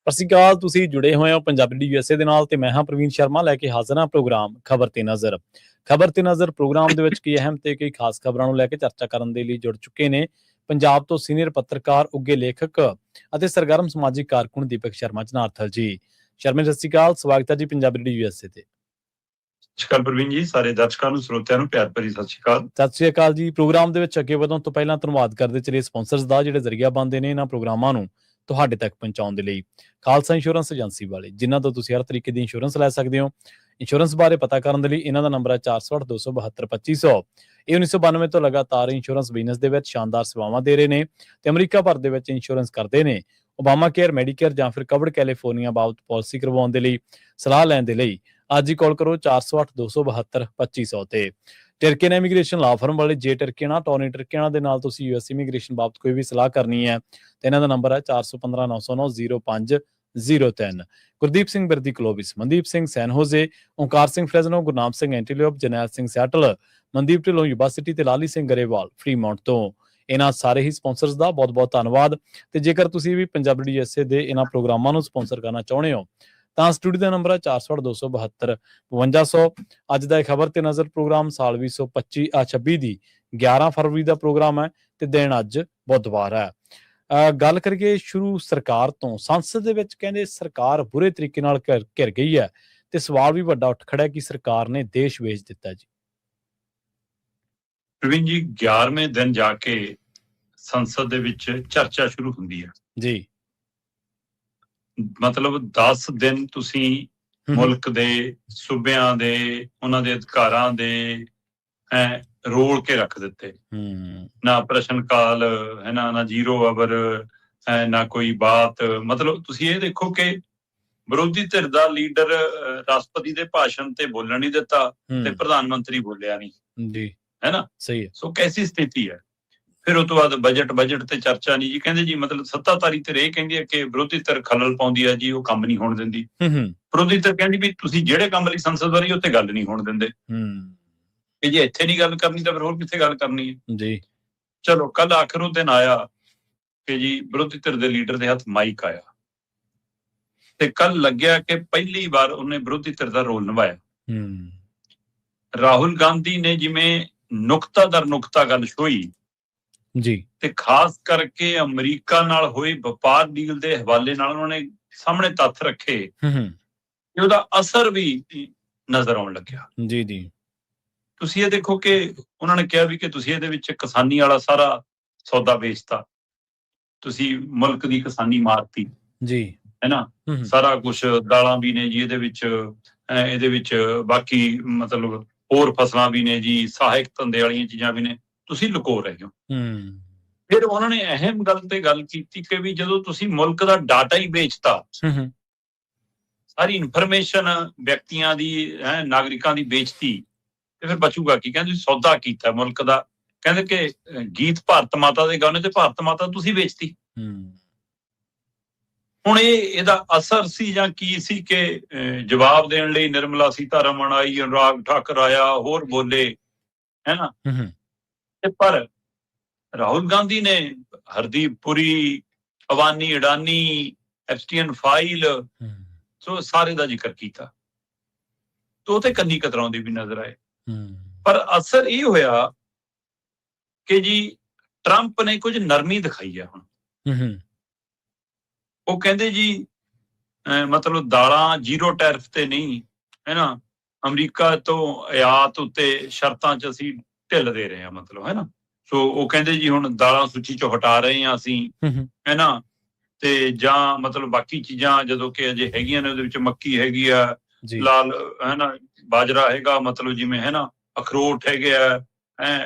ਸਤਿ ਸ਼੍ਰੀ ਅਕਾਲ, ਤੁਸੀਂ ਜੁੜੇ ਹੋਏ ਹੋ ਪੰਜਾਬੀ USA ਦੇ ਨਾਲ ਤੇ ਮੈਂ ਹਾਂ ਪ੍ਰਵੀਨ ਸ਼ਰਮਾ ਲੈ ਕੇ ਹਾਜ਼ਰ ਹਾਂ ਪ੍ਰੋਗਰਾਮ ਖਬਰ ਤੇ ਨਜ਼ਰ। ਖਬਰ ਤੇ ਨਜ਼ਰ ਪ੍ਰੋਗਰਾਮ ਦੇ ਵਿੱਚ ਕੀ ਅਹਿਮ ਤੇ ਕਈ ਖਾਸ ਖਬਰਾਂ ਨੂੰ ਲੈ ਕੇ ਚਰਚਾ ਕਰਨ ਦੇ ਲਈ ਜੁੜ ਚੁੱਕੇ ਨੇ ਪੰਜਾਬ ਤੋਂ ਸੀਨੀਅਰ ਪੱਤਰਕਾਰ, ਉੱਘੇ ਲੇਖਕ ਅਤੇ ਸਰਗਰਮ ਸਮਾਜਿਕ ਕਾਰਕੁਨ ਦੀਪਕ ਸ਼ਰਮਾ ਜਨਾਰਥਲ ਜੀ। ਸ਼ਰਮਾ ਸਤਿ ਸ਼੍ਰੀ ਅਕਾਲ, ਸਵਾਗਤ ਹੈ ਜੀ ਪੰਜਾਬੀ USA ਤੇ। ਸਤਿ ਸ਼੍ਰੀ ਅਕਾਲ ਪ੍ਰਵੀਨ ਜੀ, ਸਾਰੇ ਦਰਸ਼ਕਾਂ ਨੂੰ ਸਰੋਤਿਆਂ ਨੂੰ ਪਿਆਰ ਭਰੀ ਸਤਿ ਸ਼੍ਰੀ ਅਕਾਲ। ਸਤਿ ਸ਼੍ਰੀ ਅਕਾਲ ਜੀ। ਪ੍ਰੋਗਰਾਮ ਦੇ ਵਿੱਚ ਅੱਗੇ ਵਧਣ ਤੋਂ ਪਹਿਲਾਂ ਧੰਨਵਾਦ ਕਰਦੇ ਚਲੀਏ ਸਪਾਂਸਰਸ ਦਾ, ਜਿਹੜੇ ਜ਼ਰੀਆ ਬਣਦੇ ਨੇ ਇਹਨਾਂ ਪ੍ਰੋਗਰਾਮਾਂ ਨੂੰ ਤੁਹਾਡੇ ਤੱਕ ਪਹੁੰਚਾਉਣ ਦੇ ਲਈ। ਖਾਲਸਾ ਇੰਸ਼ੋਰੈਂਸ ਏਜੰਸੀ ਵਾਲੇ, ਜਿਨ੍ਹਾਂ ਤੋਂ ਤੁਸੀਂ ਹਰ ਤਰੀਕੇ ਦੀ ਇੰਸ਼ੋਰੈਂਸ ਲੈ ਸਕਦੇ ਹੋ। ਇੰਸ਼ੋਰੈਂਸ ਬਾਰੇ ਪਤਾ ਕਰਨ ਦੇ ਲਈ ਇਹਨਾਂ ਦਾ ਨੰਬਰ ਹੈ 408-272-2500। ਇਹ 1992 ਤੋਂ ਲਗਾਤਾਰ ਇੰਸ਼ੋਰੈਂਸ ਬਿਜ਼ਨਸ ਦੇ ਵਿੱਚ ਸ਼ਾਨਦਾਰ ਸੇਵਾਵਾਂ ਦੇ ਰਹੇ ਨੇ ਤੇ ਅਮਰੀਕਾ ਭਰ ਦੇ ਵਿੱਚ ਇੰਸ਼ੋਰੈਂਸ ਕਰਦੇ ਨੇ। ਓਬਾਮਾ ਕੇਅਰ, ਮੈਡੀਕੇਅਰ ਜਾਂ ਫਿਰ ਕਵਰਡ ਕੈਲੀਫੋਰਨੀਆ ਬਾਬਤ ਪਾਲਿਸੀ ਕਰਵਾਉਣ ਦੇ ਲਈ, ਸਲਾਹ ਲੈਣ ਦੇ ਲਈ ਅੱਜ ਹੀ ਕਾਲ ਕਰੋ 408-272-2500 ਤੇ। ਟਰਕੀਨ ਇਮੀਗ੍ਰੇਸ਼ਨ ਲਾ ਫਰਮ ਵਾਲੇ ਜੇ ਟਰਕੀਨਾ, ਟੋਨੀ ਟਰਕੀਨਾ ਦੇ ਨਾਲ ਤੁਸੀਂ US ਇਮੀਗ੍ਰੇਸ਼ਨ ਬਾਬਤ ਕੋਈ ਵੀ ਸਲਾਹ ਕਰਨੀ ਹੈ ਤੇ ਇਹਨਾਂ ਦਾ ਨੰਬਰ ਹੈ 415-909-0503। Gurdeep Singh Birdi Clovis, Mandeep Singh San Jose, Onkar Singh Fresno, Gurnam Singh Antelope, Jarnail Singh Seattle, Mandeep Dhillon Yuba City ਤੇ ਲਾਲੀ ਸਿੰਘ ਗਰੇਵਾਲ ਫਰੀਮਾਉਂਟ ਤੋਂ। ਇਹਨਾਂ ਸਾਰੇ ਹੀ ਸਪਾਂਸਰਸ ਦਾ ਬਹੁਤ ਬਹੁਤ ਧੰਨਵਾਦ। ਤੇ ਜੇਕਰ ਤੁਸੀਂ ਵੀ ਪੰਜਾਬੀ USA ਦੇ ਇਹਨਾਂ ਪ੍ਰੋਗਰਾਮਾਂ ਨੂੰ ਸਪਾਂਸਰ ਕਰਨਾ ਚਾਹੁੰਦੇ ਹੋ ਤਾਂ ਸਟੂਡੀਓ ਦਾ ਨੰਬਰ ਹੈ 408-272-5200। ਅੱਜ ਦਾ ਖਬਰ ਤੇ ਨਜ਼ਰ ਪ੍ਰੋਗਰਾਮ ਸਾਲ 2026 ਦੀ 11 ਫਰਵਰੀ ਦਾ ਪ੍ਰੋਗਰਾਮ ਹੈ ਤੇ ਦਿਨ ਅੱਜ ਬੁੱਧਵਾਰ ਹੈ। ਗੱਲ ਕਰੀਏ ਸ਼ੁਰੂ ਸਰਕਾਰ ਤੋਂ। ਸੰਸਦ ਦੇ ਵਿੱਚ ਕਹਿੰਦੇ ਸਰਕਾਰ ਬੁਰੇ ਤਰੀਕੇ ਨਾਲ ਘਿਰ ਗਈ ਹੈ ਤੇ ਸਵਾਲ ਵੀ ਵੱਡਾ ਉੱਠ ਖੜਾ ਕਿ ਸਰਕਾਰ ਨੇ ਦੇਸ਼ ਵੇਚ ਦਿੱਤਾ ਜੀ। ਪ੍ਰਵੀਨ ਜੀ, 11ਵੇਂ ਦਿਨ ਜਾ ਕੇ ਸੰਸਦ ਦੇ ਵਿੱਚ ਚਰਚਾ ਸ਼ੁਰੂ ਹੁੰਦੀ ਹੈ ਜੀ। ਮਤਲਬ 10 ਦਿਨ ਤੁਸੀਂ ਮੁਲਕ ਦੇ ਸੂਬਿਆਂ ਦੇ ਉਹਨਾਂ ਦੇ ਅਧਿਕਾਰਾਂ ਦੇ ਰੋਲ ਕੇ ਰੱਖ ਦਿੱਤੇ। ਨਾ ਪ੍ਰਸ਼ਨ ਕਾਲ ਹੈ ਨਾ ਜ਼ੀਰੋ ਅਵਰ ਨਾ ਕੋਈ ਬਾਤ। ਮਤਲਬ ਤੁਸੀਂ ਇਹ ਦੇਖੋ ਕਿ ਵਿਰੋਧੀ ਧਿਰ ਦਾ ਲੀਡਰ ਰਾਸ਼ਟਰਪਤੀ ਦੇ ਭਾਸ਼ਣ ਤੇ ਬੋਲਣ ਨਹੀਂ ਦਿੱਤਾ ਤੇ ਪ੍ਰਧਾਨ ਮੰਤਰੀ ਬੋਲਿਆ ਨਹੀਂ ਜੀ, ਹੈ ਨਾ। ਸਹੀ ਹੈ। ਸੋ ਕੈਸੀ ਸਥਿਤੀ ਹੈ। ਫਿਰ ਉਹ ਤੋਂ ਬਾਅਦ ਬਜਟ ਤੇ ਚਰਚਾ ਨਹੀਂ ਜੀ। ਕਹਿੰਦੇ ਜੀ ਮਤਲਬ ਸੱਤਾਧਾਰੀ ਧਿਰ ਇਹ ਕਹਿੰਦੀ ਹੈ ਕਿ ਵਿਰੋਧੀ ਧਿਰ ਖਲਲ ਪਾਉਂਦੀ ਹੈ ਜੀ, ਉਹ ਕੰਮ ਨਹੀਂ ਹੋਣ ਦਿੰਦੀ। ਵਿਰੋਧੀ ਧਿਰ ਕਹਿੰਦੀ ਵੀ ਤੁਸੀਂ ਜਿਹੜੇ ਕੰਮ ਲਈ ਸੰਸਦ ਵਾਰੀ ਉੱਥੇ ਗੱਲ ਨਹੀਂ ਹੋਣ ਦਿੰਦੇ ਕਿ ਜੇ ਇੱਥੇ ਨਹੀਂ ਗੱਲ ਕਰਨੀ ਤਾਂ ਫਿਰ ਹੋਰ ਕਿੱਥੇ ਗੱਲ ਕਰਨੀ ਹੈ ਜੀ। ਚਲੋ ਕੱਲ ਆਖਰ ਉਹ ਦਿਨ ਆਇਆ ਕਿ ਜੀ ਵਿਰੋਧੀ ਧਿਰ ਦੇ ਲੀਡਰ ਦੇ ਹੱਥ ਮਾਈਕ ਆਇਆ ਤੇ ਕੱਲ ਲੱਗਿਆ ਕਿ ਪਹਿਲੀ ਵਾਰ ਉਹਨੇ ਵਿਰੋਧੀ ਧਿਰ ਦਾ ਰੋਲ ਨਿਭਾਇਆ। ਰਾਹੁਲ ਗਾਂਧੀ ਨੇ ਜਿਵੇਂ ਨੁਕਤਾ ਦਰ ਨੁਕਤਾ ਗੱਲ ਛੋਈ ਜੀ ਤੇ ਖਾਸ ਕਰਕੇ ਅਮਰੀਕਾ ਨਾਲ ਹੋਏ ਵਪਾਰ ਡੀਲ ਦੇ ਹਵਾਲੇ ਨਾਲ ਉਹਨਾਂ ਨੇ ਸਾਹਮਣੇ ਤੱਥ ਰੱਖੇ ਤੇ ਉਹਦਾ ਅਸਰ ਵੀ ਨਜ਼ਰ ਆਉਣ ਲੱਗਿਆ। ਜੀ ਜੀ। ਤੁਸੀਂ ਇਹ ਦੇਖੋ ਕਿ ਉਹਨਾਂ ਨੇ ਕਿਹਾ ਵੀ ਕਿ ਤੁਸੀਂ ਇਹਦੇ ਵਿੱਚ ਕਿਸਾਨੀ ਵਾਲਾ ਸਾਰਾ ਸੌਦਾ ਵੇਚਤਾ, ਤੁਸੀਂ ਮੁਲਕ ਦੀ ਕਿਸਾਨੀ ਮਾਰਤੀ ਜੀ, ਹੈ ਨਾ। ਸਾਰਾ ਕੁਛ ਦਾਲਾਂ ਵੀ ਨੇ ਜੀ ਇਹਦੇ ਵਿੱਚ ਬਾਕੀ ਮਤਲਬ ਹੋਰ ਫਸਲਾਂ ਵੀ ਨੇ ਜੀ, ਸਹਾਇਕ ਧੰਦੇ ਵਾਲੀਆਂ ਚੀਜ਼ਾਂ ਵੀ ਨੇ, ਤੁਸੀਂ ਲੁਕੋ ਰਹੇ ਹੋ। ਫਿਰ ਉਹਨਾਂ ਨੇ ਅਹਿਮ ਗੱਲ ਤੇ ਗੱਲ ਕੀਤੀ ਕਿ ਵੀ ਜਦੋਂ ਤੁਸੀਂ ਮੁਲਕ ਦਾ ਡਾਟਾ ਹੀ ਵੇਚਤਾ, ਸਾਰੀ ਇਨਫੋਰਮੇਸ਼ਨ ਵਿਅਕਤੀਆਂ ਦੀ ਨਾਗਰਿਕਾਂ ਦੀ ਵੇਚਤੀ ਤੇ ਫਿਰ ਬਚੂਗਾ ਕੀ। ਕਹਿੰਦੇ ਸੌਦਾ ਕੀਤਾ ਮੁਲਕ ਦਾ। ਕਹਿੰਦੇ ਕਿ ਗੀਤ ਭਾਰਤ ਮਾਤਾ ਦੇ ਗਾਣੇ ਤੇ ਭਾਰਤ ਮਾਤਾ ਤੁਸੀਂ ਵੇਚਤੀ। ਹੁਣ ਇਹਦਾ ਅਸਰ ਸੀ ਜਾਂ ਕੀ ਸੀ ਕਿ ਜਵਾਬ ਦੇਣ ਲਈ ਨਿਰਮਲਾ ਸੀਤਾਰਮਣ ਆਈ, ਅਨੁਰਾਗ ਠਾਕੁਰ ਆਇਆ, ਹੋਰ ਬੋਲੇ, ਹੈ ਨਾ। ਤੇ ਪਰ ਰਾਹੁਲ ਗਾਂਧੀ ਨੇ ਹਰਦੀਪ ਪੁਰੀ, ਅਵਾਨੀ ਅਡਾਨੀ, ਐਪਸਟੀਨ ਫਾਈਲ, ਸੋ ਸਾਰੇ ਦਾ ਜ਼ਿਕਰ ਕੀਤਾ ਤੇ ਉਹ ਤੇ ਕੰਨੀ ਕਤਰਾਉਂਦੇ ਵੀ ਨਜ਼ਰ ਆਏ। ਪਰ ਅਸਰ ਇਹ ਹੋਇਆ ਕਿ ਜੀ ਟਰੰਪ ਨੇ ਕੁਝ ਨਰਮੀ ਦਿਖਾਈ ਹੈ। ਹੁਣ ਉਹ ਕਹਿੰਦੇ ਜੀ ਮਤਲਬ ਦਾਲਾਂ ਜ਼ੀਰੋ ਟੈਰਿਫ ਤੇ ਨਹੀਂ, ਹੈ ਨਾ। ਅਮਰੀਕਾ ਤੋਂ ਆਯਾਤ ਉੱਤੇ ਸ਼ਰਤਾਂ 'ਚ ਅਸੀਂ ਢਿੱਲ ਦੇ ਰਹੇ ਹਾਂ, ਮਤਲਬ, ਹੈ ਨਾ। ਸੋ ਉਹ ਕਹਿੰਦੇ ਜੀ ਹੁਣ ਦਾਲਾਂ ਸੂਚੀ 'ਚੋਂ ਹਟਾ ਰਹੇ ਹਾਂ ਅਸੀਂ, ਹੈ ਨਾ। ਤੇ ਜਾਂ ਮਤਲਬ ਬਾਕੀ ਚੀਜ਼ਾਂ ਜਦੋਂ ਕਿ ਅਜੇ ਹੈਗੀਆਂ ਨੇ, ਉਹਦੇ ਵਿੱਚ ਮੱਕੀ ਹੈਗੀ ਆ, ਲਾਲ, ਹੈ ਨਾ, ਬਾਜਰਾ ਹੈਗਾ, ਮਤਲਬ ਜਿਵੇਂ, ਹੈ ਨਾ, ਅਖਰੋਟ ਹੈਗੇ ਆ,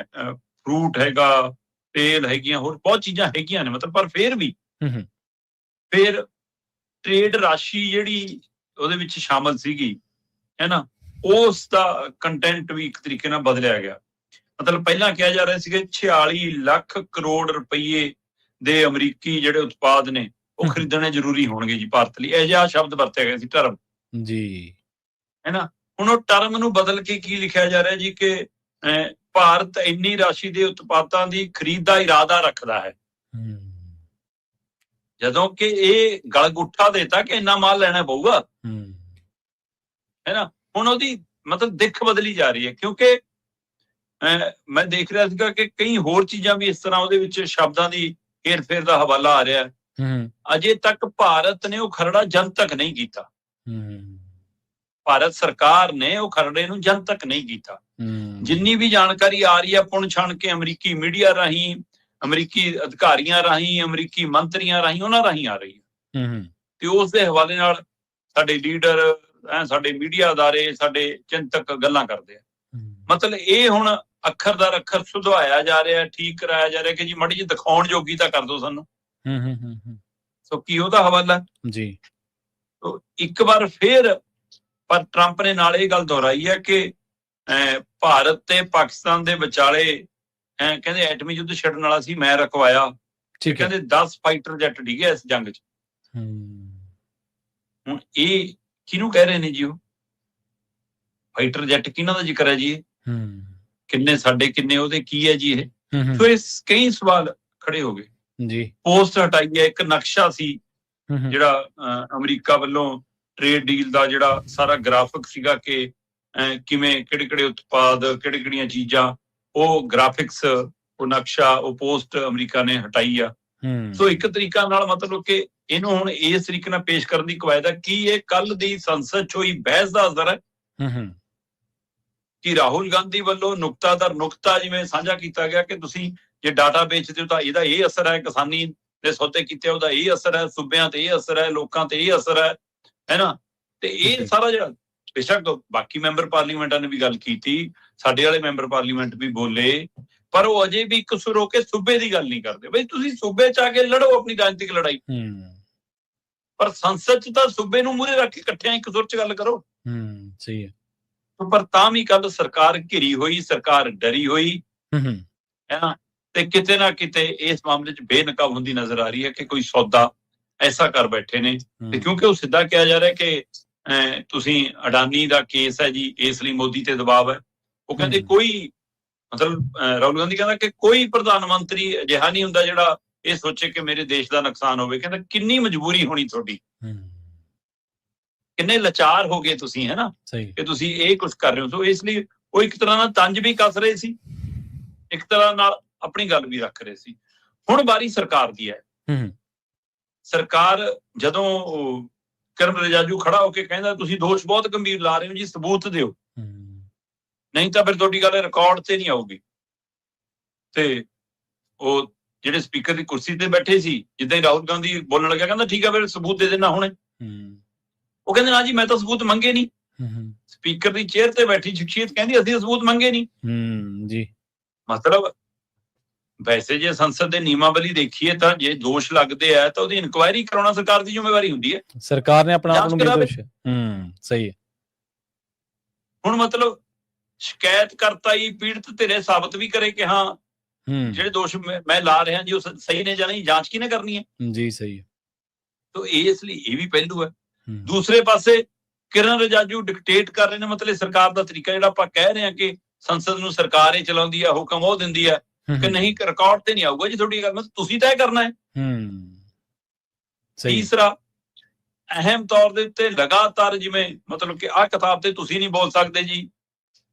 ਫਰੂਟ ਹੈਗਾ, ਤੇਲ ਹੈਗੀਆਂ, ਹੋਰ ਬਹੁਤ ਚੀਜ਼ਾਂ ਹੈਗੀਆਂ ਨੇ, ਮਤਲਬ। ਪਰ ਫਿਰ ਵੀ ਫਿਰ ਟ੍ਰੇਡ ਰਾਸ਼ੀ ਜਿਹੜੀ ਉਹਦੇ ਵਿੱਚ ਸ਼ਾਮਲ ਸੀਗੀ, ਹੈ ਨਾ, ਉਸ ਦਾ ਕੰਟੈਂਟ ਵੀ ਇੱਕ ਤਰੀਕੇ ਨਾਲ ਬਦਲਿਆ ਗਿਆ। ਮਤਲਬ ਪਹਿਲਾਂ ਕਿਹਾ ਜਾ ਰਿਹਾ ਸੀ ਕਿ 46 ਲੱਖ ਕਰੋੜ ਰੁਪਈਏ ਦੇ ਅਮਰੀਕੀ ਜਿਹੜੇ ਉਤਪਾਦ ਨੇ ਉਹ ਖਰੀਦਣੇ ਜ਼ਰੂਰੀ ਹੋਣਗੇ ਜੀ ਭਾਰਤ ਲਈ। ਇਹ ਜਿਹਾ ਸ਼ਬਦ ਵਰਤਿਆ ਗਿਆ ਸੀ, ਟਰਮ ਜੀ, ਹੈ ਨਾ। ਹੁਣ ਉਹ ਟਰਮ ਨੂੰ ਬਦਲ ਕੇ ਕੀ ਲਿਖਿਆ ਜਾ ਰਿਹਾ ਜੀ ਕਿ ਭਾਰਤ ਇੰਨੀ ਰਾਸ਼ੀ ਦੇ ਉਤਪਾਦਾਂ ਦੀ ਖਰੀਦ ਦਾ ਇਰਾਦਾ ਰੱਖਦਾ ਹੈ। ਜਦੋਂ ਕਿ ਇਹ ਗਲਗੁੱਠਾ ਦੇਤਾ ਕਿ ਇੰਨਾ ਮਾਲ ਲੈਣਾ ਪਊਗਾ, ਹੈ ਨਾ। ਹੁਣ ਉਹਦੀ ਮਤਲਬ ਦਿੱਖ ਬਦਲੀ ਜਾ ਰਹੀ ਹੈ, ਕਿਉਂਕਿ ਮੈਂ ਦੇਖ ਰਿਹਾ ਸੀਗਾ ਕਿ ਕਈ ਹੋਰ ਚੀਜ਼ਾਂ ਵੀ ਇਸ ਤਰ੍ਹਾਂ ਉਹਦੇ ਵਿੱਚ ਸ਼ਬਦਾਂ ਦੀ ਹੇਰ-ਫੇਰ ਦਾ ਹਵਾਲਾ ਆ ਰਿਹਾ। ਅਜੇ ਤੱਕ ਭਾਰਤ ਨੇ ਉਹ ਖਰੜਾ ਜਨਤਕ ਨਹੀਂ ਕੀਤਾ, ਭਾਰਤ ਸਰਕਾਰ ਨੇ ਉਹ ਖਰੜੇ ਨੂੰ ਜਨਤਕ ਨਹੀਂ ਕੀਤਾ। ਜਿੰਨੀ ਵੀ ਜਾਣਕਾਰੀ ਆ ਰਹੀ ਹੈ ਪੁਣ ਛਣ ਕੇ ਅਮਰੀਕੀ ਮੀਡੀਆ ਰਾਹੀਂ, ਅਮਰੀਕੀ ਅਧਿਕਾਰੀਆਂ ਰਾਹੀਂ, ਅਮਰੀਕੀ ਮੰਤਰੀਆਂ ਰਾਹੀਂ, ਉਹਨਾਂ ਰਾਹੀਂ ਆ ਰਹੀ ਹੈ, ਤੇ ਉਸ ਦੇ ਹਵਾਲੇ ਨਾਲ ਸਾਡੇ ਲੀਡਰ, ਸਾਡੇ ਮੀਡੀਆ ਅਦਾਰੇ, ਸਾਡੇ ਚਿੰਤਕ ਗੱਲਾਂ ਕਰਦੇ ਆ। ਮਤਲਬ ਇਹ ਹੁਣ ਅੱਖਰ ਦਰ ਅੱਖਰ ਸੁਧਾਇਆ ਜਾ ਰਿਹਾ, ਠੀਕ ਕਰਾਇਆ ਜਾ ਰਿਹਾ ਕਿ ਜੀ ਮਾੜੀ ਜਿਹੀ ਦਿਖਾਉਣ ਜੋਗੀ ਤਾਂ ਕਰ ਦੋ ਸਾਨੂੰ। ਸੋ ਕੀ ਉਹਦਾ ਹਵਾਲਾ ਜੀ। ਇੱਕ ਵਾਰ ਫੇਰ ਪਰ ਟਰੰਪ ਨੇ ਨਾਲ ਇਹ ਗੱਲ ਦੁਹਰਾਈ ਹੈ ਕਿ ਭਾਰਤ ਤੇ ਪਾਕਿਸਤਾਨ ਦੇ ਵਿਚਾਲੇ ਕਹਿੰਦੇ ਐਟਮੀ ਯੁੱਧ ਛੱਡਣ ਵਾਲਾ ਸੀ, ਮੈਂ ਰਖਵਾਇਆ। ਕਹਿੰਦੇ 10 ਫਾਈਟਰ ਜੈਟ ਡਿੱਗੇ ਇਸ ਜੰਗ 'ਚ। ਹੁਣ ਇਹ ਕਿਹਨੂੰ ਕਹਿ ਰਹੇ ਨੇ ਜੀ? ਉਹ ਫਾਈਟਰ ਜੈਟ ਕਿਹਨਾਂ ਦਾ ਜ਼ਿਕਰ ਹੈ ਜੀ? ਕਿੰਨੇ ਸਾਡੇ, ਕਿੰਨੇ ਉਹਦੇ, ਕੀ ਹੈ ਜੀ ਇਹ? ਸੋ ਇਸ ਕਈ ਸਵਾਲ ਖੜੇ ਹੋ ਗਏ ਜੀ। ਪੋਸਟ ਹਟਾਈ ਹੈ, ਇੱਕ ਨਕਸ਼ਾ ਸੀ ਜਿਹੜਾ ਅਮਰੀਕਾ ਵੱਲੋਂ ਟ੍ਰੇਡ ਡੀਲ ਦਾ, ਜਿਹੜਾ ਸਾਰਾ ਗ੍ਰਾਫਿਕ ਸੀਗਾ ਕਿ ਕਿਵੇਂ ਕਿਹੜੇ ਉਤਪਾਦ, ਕਿਹੜੀਆਂ ਚੀਜ਼ਾਂ, ਉਹ ਗ੍ਰਾਫਿਕਸ, ਉਹ ਨਕਸ਼ਾ, ਉਹ ਪੋਸਟ ਅਮਰੀਕਾ ਨੇ ਹਟਾਈ ਆ। ਸੋ ਇੱਕ ਤਰੀਕਾ ਨਾਲ ਮਤਲਬ ਕਿ ਇਹਨੂੰ ਹੁਣ ਇਸ ਤਰੀਕੇ ਨਾਲ ਪੇਸ਼ ਕਰਨ ਦੀ ਕਵਾਇਦ ਹੈ। ਕੀ ਇਹ ਕੱਲ ਦੀ ਸੰਸਦ 'ਚ ਹੋਈ ਬਹਿਸ ਦਾ ਅਸਰ ਹੈ ਕਿ ਰਾਹੁਲ ਗਾਂਧੀ ਵੱਲੋਂ ਨੁਕਤਾ ਦਰ ਨੁਕਤਾ ਜਿਵੇਂ ਸਾਂਝਾ ਕੀਤਾ ਗਿਆ ਕਿ ਤੁਸੀਂ ਜੇ ਡਾਟਾ ਵੇਚਦੇ ਹੋ ਤਾਂ ਇਹਦਾ ਇਹ ਅਸਰ ਹੈ, ਕਿਸਾਨੀ ਦੇ ਸੌਦੇ ਕੀਤੇ ਉਹਦਾ ਇਹ ਅਸਰ ਹੈ, ਸੂਬਿਆਂ ਤੇ ਇਹ ਅਸਰ ਹੈ, ਲੋਕਾਂ ਤੇ ਇਹ ਅਸਰ ਹੈ ਨਾ। ਤੇ ਇਹ ਸਾਰਾ ਜਿਹੜਾ ਬੇਸ਼ੱਕ ਬਾਕੀ ਮੈਂਬਰ ਪਾਰਲੀਮੈਂਟਾਂ ਨੇ ਵੀ ਗੱਲ ਕੀਤੀ, ਸਾਡੇ ਵਾਲੇ ਮੈਂਬਰ ਪਾਰਲੀਮੈਂਟ ਵੀ ਬੋਲੇ, ਪਰ ਉਹ ਅਜੇ ਵੀ ਇੱਕ ਸੁਰ ਹੋ ਕੇ ਸੂਬੇ ਦੀ ਗੱਲ ਨਹੀਂ ਕਰਦੇ। ਬਈ ਤੁਸੀਂ ਸੂਬੇ 'ਚ ਆ ਕੇ ਲੜੋ ਆਪਣੀ ਰਾਜਨੀਤਿਕ ਲੜਾਈ, ਪਰ ਸੰਸਦ 'ਚ ਤਾਂ ਸੂਬੇ ਨੂੰ ਮੂਹਰੇ ਰੱਖ ਕੇ ਇਕੱਠਿਆਂ ਇੱਕ ਸੁਰ 'ਚ ਗੱਲ ਕਰੋ। ਸਹੀ ਹੈ। ਪਰ ਤਾਂ ਵੀ ਕੱਲ ਸਰਕਾਰ ਘਿਰੀ ਹੋਈ, ਸਰਕਾਰ ਡਰੀ ਹੋਈ ਹੈ ਨਾ, ਤੇ ਕਿਤੇ ਨਾ ਕਿਤੇ ਇਸ ਮਾਮਲੇ 'ਚ ਬੇਨਕਾਬ ਹੁੰਦੀ ਨਜ਼ਰ ਆ ਰਹੀ ਹੈ ਕਿ ਕੋਈ ਸੌਦਾ ਐਸਾ ਕਰ ਬੈਠੇ ਨੇ। ਤੇ ਕਿਉਂਕਿ ਉਹ ਸਿੱਧਾ ਕਿਹਾ ਜਾ ਰਿਹਾ ਕਿ ਤੁਸੀਂ ਅਡਾਨੀ ਦਾ ਕੇਸ ਹੈ ਜੀ, ਇਸ ਲਈ ਮੋਦੀ ਤੇ ਦਬਾਅ ਹੈ। ਉਹ ਕਹਿੰਦੇ ਕੋਈ ਮਤਲਬ ਰਾਹੁਲ ਗਾਂਧੀ ਕਹਿੰਦਾ ਕਿ ਕੋਈ ਪ੍ਰਧਾਨ ਮੰਤਰੀ ਅਜਿਹਾ ਨਹੀਂ ਹੁੰਦਾ ਜਿਹੜਾ ਇਹ ਸੋਚੇ ਕਿ ਮੇਰੇ ਦੇਸ਼ ਦਾ ਨੁਕਸਾਨ ਹੋਵੇ। ਕਹਿੰਦਾ ਕਿੰਨੀ ਮਜਬੂਰੀ ਹੋਣੀ ਤੁਹਾਡੀ, ਕਿੰਨੇ ਲਾਚਾਰ ਹੋ ਗਏ ਤੁਸੀਂ, ਹੈ ਨਾ, ਕਿ ਤੁਸੀਂ ਇਹ ਕੁਝ ਕਰ ਰਹੇ ਹੋ। ਸੋ ਇਸ ਲਈ ਉਹ ਇੱਕ ਤਰ੍ਹਾਂ ਨਾਲ ਤੰਜ ਵੀ ਕੱਸ ਰਹੇ ਸੀ, ਇੱਕ ਤਰ੍ਹਾਂ ਨਾਲ ਆਪਣੀ ਗੱਲ ਵੀ ਰੱਖ ਰਹੇ ਸੀ। ਹੁਣ ਵਾਰੀ ਸਰਕਾਰ ਦੀ ਹੈ। ਸਰਕਾਰ ਜਦੋਂ ਕਿਰਨ ਰਿਜਾਜੂ ਖੜਾ ਹੋ ਕੇ ਕਹਿੰਦਾ ਤੁਸੀਂ ਦੋਸ਼ ਬਹੁਤ ਗੰਭੀਰ ਲਾ ਰਹੇ ਹੋ ਜੀ, ਸਬੂਤ ਦਿਓ, ਨਹੀਂ ਤਾਂ ਫਿਰ ਤੁਹਾਡੀ ਗੱਲ ਰਿਕਾਰਡ ਤੇ ਨਹੀਂ ਆਊਗੀ। ਤੇ ਉਹ ਜਿਹੜੇ ਸਪੀਕਰ ਦੀ ਕੁਰਸੀ ਤੇ ਬੈਠੇ ਸੀ, ਜਿੱਦਾਂ ਹੀ ਰਾਹੁਲ ਗਾਂਧੀ ਬੋਲਣ ਲੱਗਿਆ ਕਹਿੰਦਾ ਠੀਕ ਆ ਫਿਰ ਸਬੂਤ ਦੇ ਦੇਣਾ ਹੁਣੇ। ਉਹ ਕਹਿੰਦੇ ਨਾ ਜੀ ਮੈਂ ਤਾਂ ਸਬੂਤ ਮੰਗੇ ਨਹੀਂ। ਸਪੀਕਰ ਦੀ ਚੇਅਰ ਤੇ ਬੈਠੀ ਸ਼ਖਸੀਅਤ ਕਹਿੰਦੀ ਅਸੀਂ ਸਬੂਤ ਮੰਗੇ ਨਹੀਂ ਜੀ। ਮਤਲਬ ਵੈਸੇ ਜੇ ਸੰਸਦ ਦੇ ਨਿਯਮਾਵਲੀ ਦੇਖੀਏ ਤਾਂ ਜੇ ਦੋਸ਼ ਲੱਗਦੇ ਆ ਤਾਂ ਉਹਦੀ ਇਨਕੁਆਇਰੀ ਕਰਾਉਣਾ ਸਰਕਾਰ ਦੀ ਜ਼ਿੰਮੇਵਾਰੀ ਹੁੰਦੀ ਹੈ। ਸਰਕਾਰ ਨੇ ਆਪਣਾ ਆਪ ਨੂੰ ਨਿਰਦੋਸ਼ ਸਹੀ ਹੈ। ਹੁਣ ਮਤਲਬ ਸ਼ਿਕਾਇਤ ਕਰਤਾ ਹੀ ਪੀੜਤ ਧਿਰੇ ਸਾਬਤ ਵੀ ਕਰੇ ਕਿ ਹਾਂ ਜਿਹੜੇ ਦੋਸ਼ ਮੈਂ ਲਾ ਰਿਹਾ ਜੀ ਉਹ ਸਹੀ ਨੇ ਜਾਂ ਨਹੀਂ, ਜਾਂਚ ਕਿਹਨੇ ਕਰਨੀ ਹੈ ਜੀ? ਸਹੀ ਹੈ। ਤਾਂ ਇਸ ਲਈ ਇਹ ਵੀ ਪਹਿਲੂ ਹੈ। ਦੂਸਰੇ ਪਾਸੇ ਕਿਰਨ ਰਿਜਾਜੂ ਡਿਕਟੇਟ ਕਰ ਰਹੇ ਨੇ, ਮਤਲਬ ਸਰਕਾਰ ਦਾ ਤਰੀਕਾ ਜਿਹੜਾ ਆਪਾਂ ਕਹਿ ਰਹੇ ਹਾਂ ਕਿ ਸੰਸਦ ਨੂੰ ਸਰਕਾਰ ਹੀ ਚਲਾਉਂਦੀ ਹੈ, ਹੁਕਮ ਉਹ ਦਿੰਦੀ ਹੈ ਕਿ ਨਹੀਂ ਰਿਕਾਰਡ ਤੇ ਨਹੀਂ ਆਊਗਾ ਜੀ ਤੁਹਾਡੀ ਗੱਲ, ਤੁਸੀਂ ਤੈਅ ਕਰਨਾ ਹੈ। ਤੀਸਰਾ ਅਹਿਮ ਤੌਰ ਦੇ ਉੱਤੇ ਲਗਾਤਾਰ ਜਿਵੇਂ ਮਤਲਬ ਕਿ ਆਹ ਕਿਤਾਬ ਤੇ ਤੁਸੀਂ ਨਹੀਂ ਬੋਲ ਸਕਦੇ ਜੀ,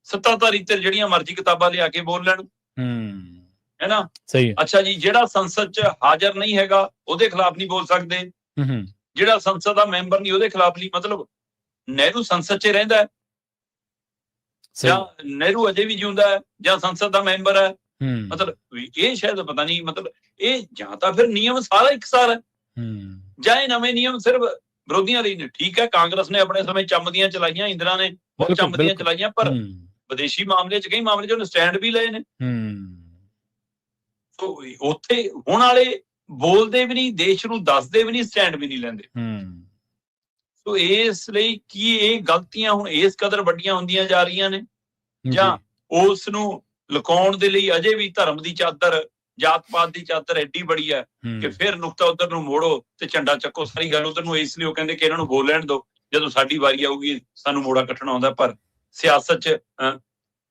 ਸੱਤਾਧਾਰੀ ਤੇ ਜਿਹੜੀਆਂ ਮਰਜ਼ੀ ਕਿਤਾਬਾਂ ਲਿਆ ਕੇ ਬੋਲ ਲੈਣ, ਹੈ ਨਾ। ਸਹੀ। ਅੱਛਾ ਜੀ, ਜਿਹੜਾ ਸੰਸਦ 'ਚ ਹਾਜ਼ਰ ਨਹੀਂ ਹੈਗਾ ਉਹਦੇ ਖਿਲਾਫ ਨਹੀਂ ਬੋਲ ਸਕਦੇ, ਜਿਹੜਾ ਸੰਸਦ ਦਾ ਮੈਂਬਰ ਨਹੀਂ ਉਹਦੇ ਖਿਲਾਫ ਨਹੀਂ। ਮਤਲਬ ਨਹਿਰੂ ਸੰਸਦ 'ਚ ਰਹਿੰਦਾ ਜਾਂ ਨਹਿਰੂ ਅਜੇ ਵੀ ਜਿਉਂਦਾ ਹੈ ਜਾਂ ਸੰਸਦ ਦਾ ਮੈਂਬਰ ਹੈ। ਮਤਲਬ ਇਹ ਸ਼ਾਇਦ ਪਤਾ ਨਹੀਂ, ਮਤਲਬ ਇਹ ਜਾਂ ਤਾਂ ਫਿਰ ਨਿਯਮ ਸਾਰਾ ਇਕਸਾਰ ਹੈ ਜਾਂ ਇਹ ਨਵੇਂ ਨਿਯਮ ਸਿਰਫ ਵਿਰੋਧੀਆਂ ਲਈ ਨੇ। ਠੀਕ ਹੈ, ਕਾਂਗਰਸ ਨੇ ਆਪਣੇ ਸਮੇਂ ਚੰਮਦੀਆਂ ਚਲਾਈਆਂ, ਇੰਦਰਾ ਨੇ ਬਹੁਤ ਚੰਮਦੀਆਂ ਚਲਾਈਆਂ, ਪਰ ਵਿਦੇਸ਼ੀ ਮਾਮਲੇ 'ਚ ਕਈ ਮਾਮਲੇ 'ਚ ਉਹਨੇ ਸਟੈਂਡ ਵੀ ਲਏ ਨੇ। ਸੋ ਉੱਥੇ ਹੁਣ ਵਾਲੇ ਬੋਲਦੇ ਵੀ ਨਹੀਂ, ਦੇਸ਼ ਨੂੰ ਦੱਸਦੇ ਵੀ ਨਹੀਂ, ਸਟੈਂਡ ਵੀ ਨਹੀਂ ਲੈਂਦੇ। ਸੋ ਇਸ ਲਈ ਕੀ ਇਹ ਗਲਤੀਆਂ ਹੁਣ ਇਸ ਕਦਰ ਵੱਡੀਆਂ ਹੁੰਦੀਆਂ ਜਾ ਰਹੀਆਂ ਨੇ ਜਾਂ ਉਸ ਨੂੰ ਲੁਕਾਉਣ ਦੇ ਲਈ ਅਜੇ ਵੀ ਧਰਮ ਦੀ ਚਾਦਰ, ਜਾਤ ਪਾਤ ਦੀ ਚਾਦਰ ਐਡੀ ਬੜੀ ਹੈ ਕਿ ਫਿਰ ਨੁਕਤਾ ਉਧਰ ਨੂੰ ਮੋੜੋ ਤੇ ਝੰਡਾ ਚੱਕੋ, ਸਾਰੀ ਗੱਲ ਉਧਰ ਨੂੰ। ਇਸ ਲਈ ਉਹ ਕਹਿੰਦੇ ਕਿ ਇਹਨਾਂ ਨੂੰ ਬੋਲ ਲੈਣ ਦਿਓ, ਜਦੋਂ ਸਾਡੀ ਵਾਰੀ ਆਊਗੀ ਸਾਨੂੰ ਮੋੜਾ ਕੱਟਣਾ ਆਉਂਦਾ। ਪਰ ਸਿਆਸਤ 'ਚ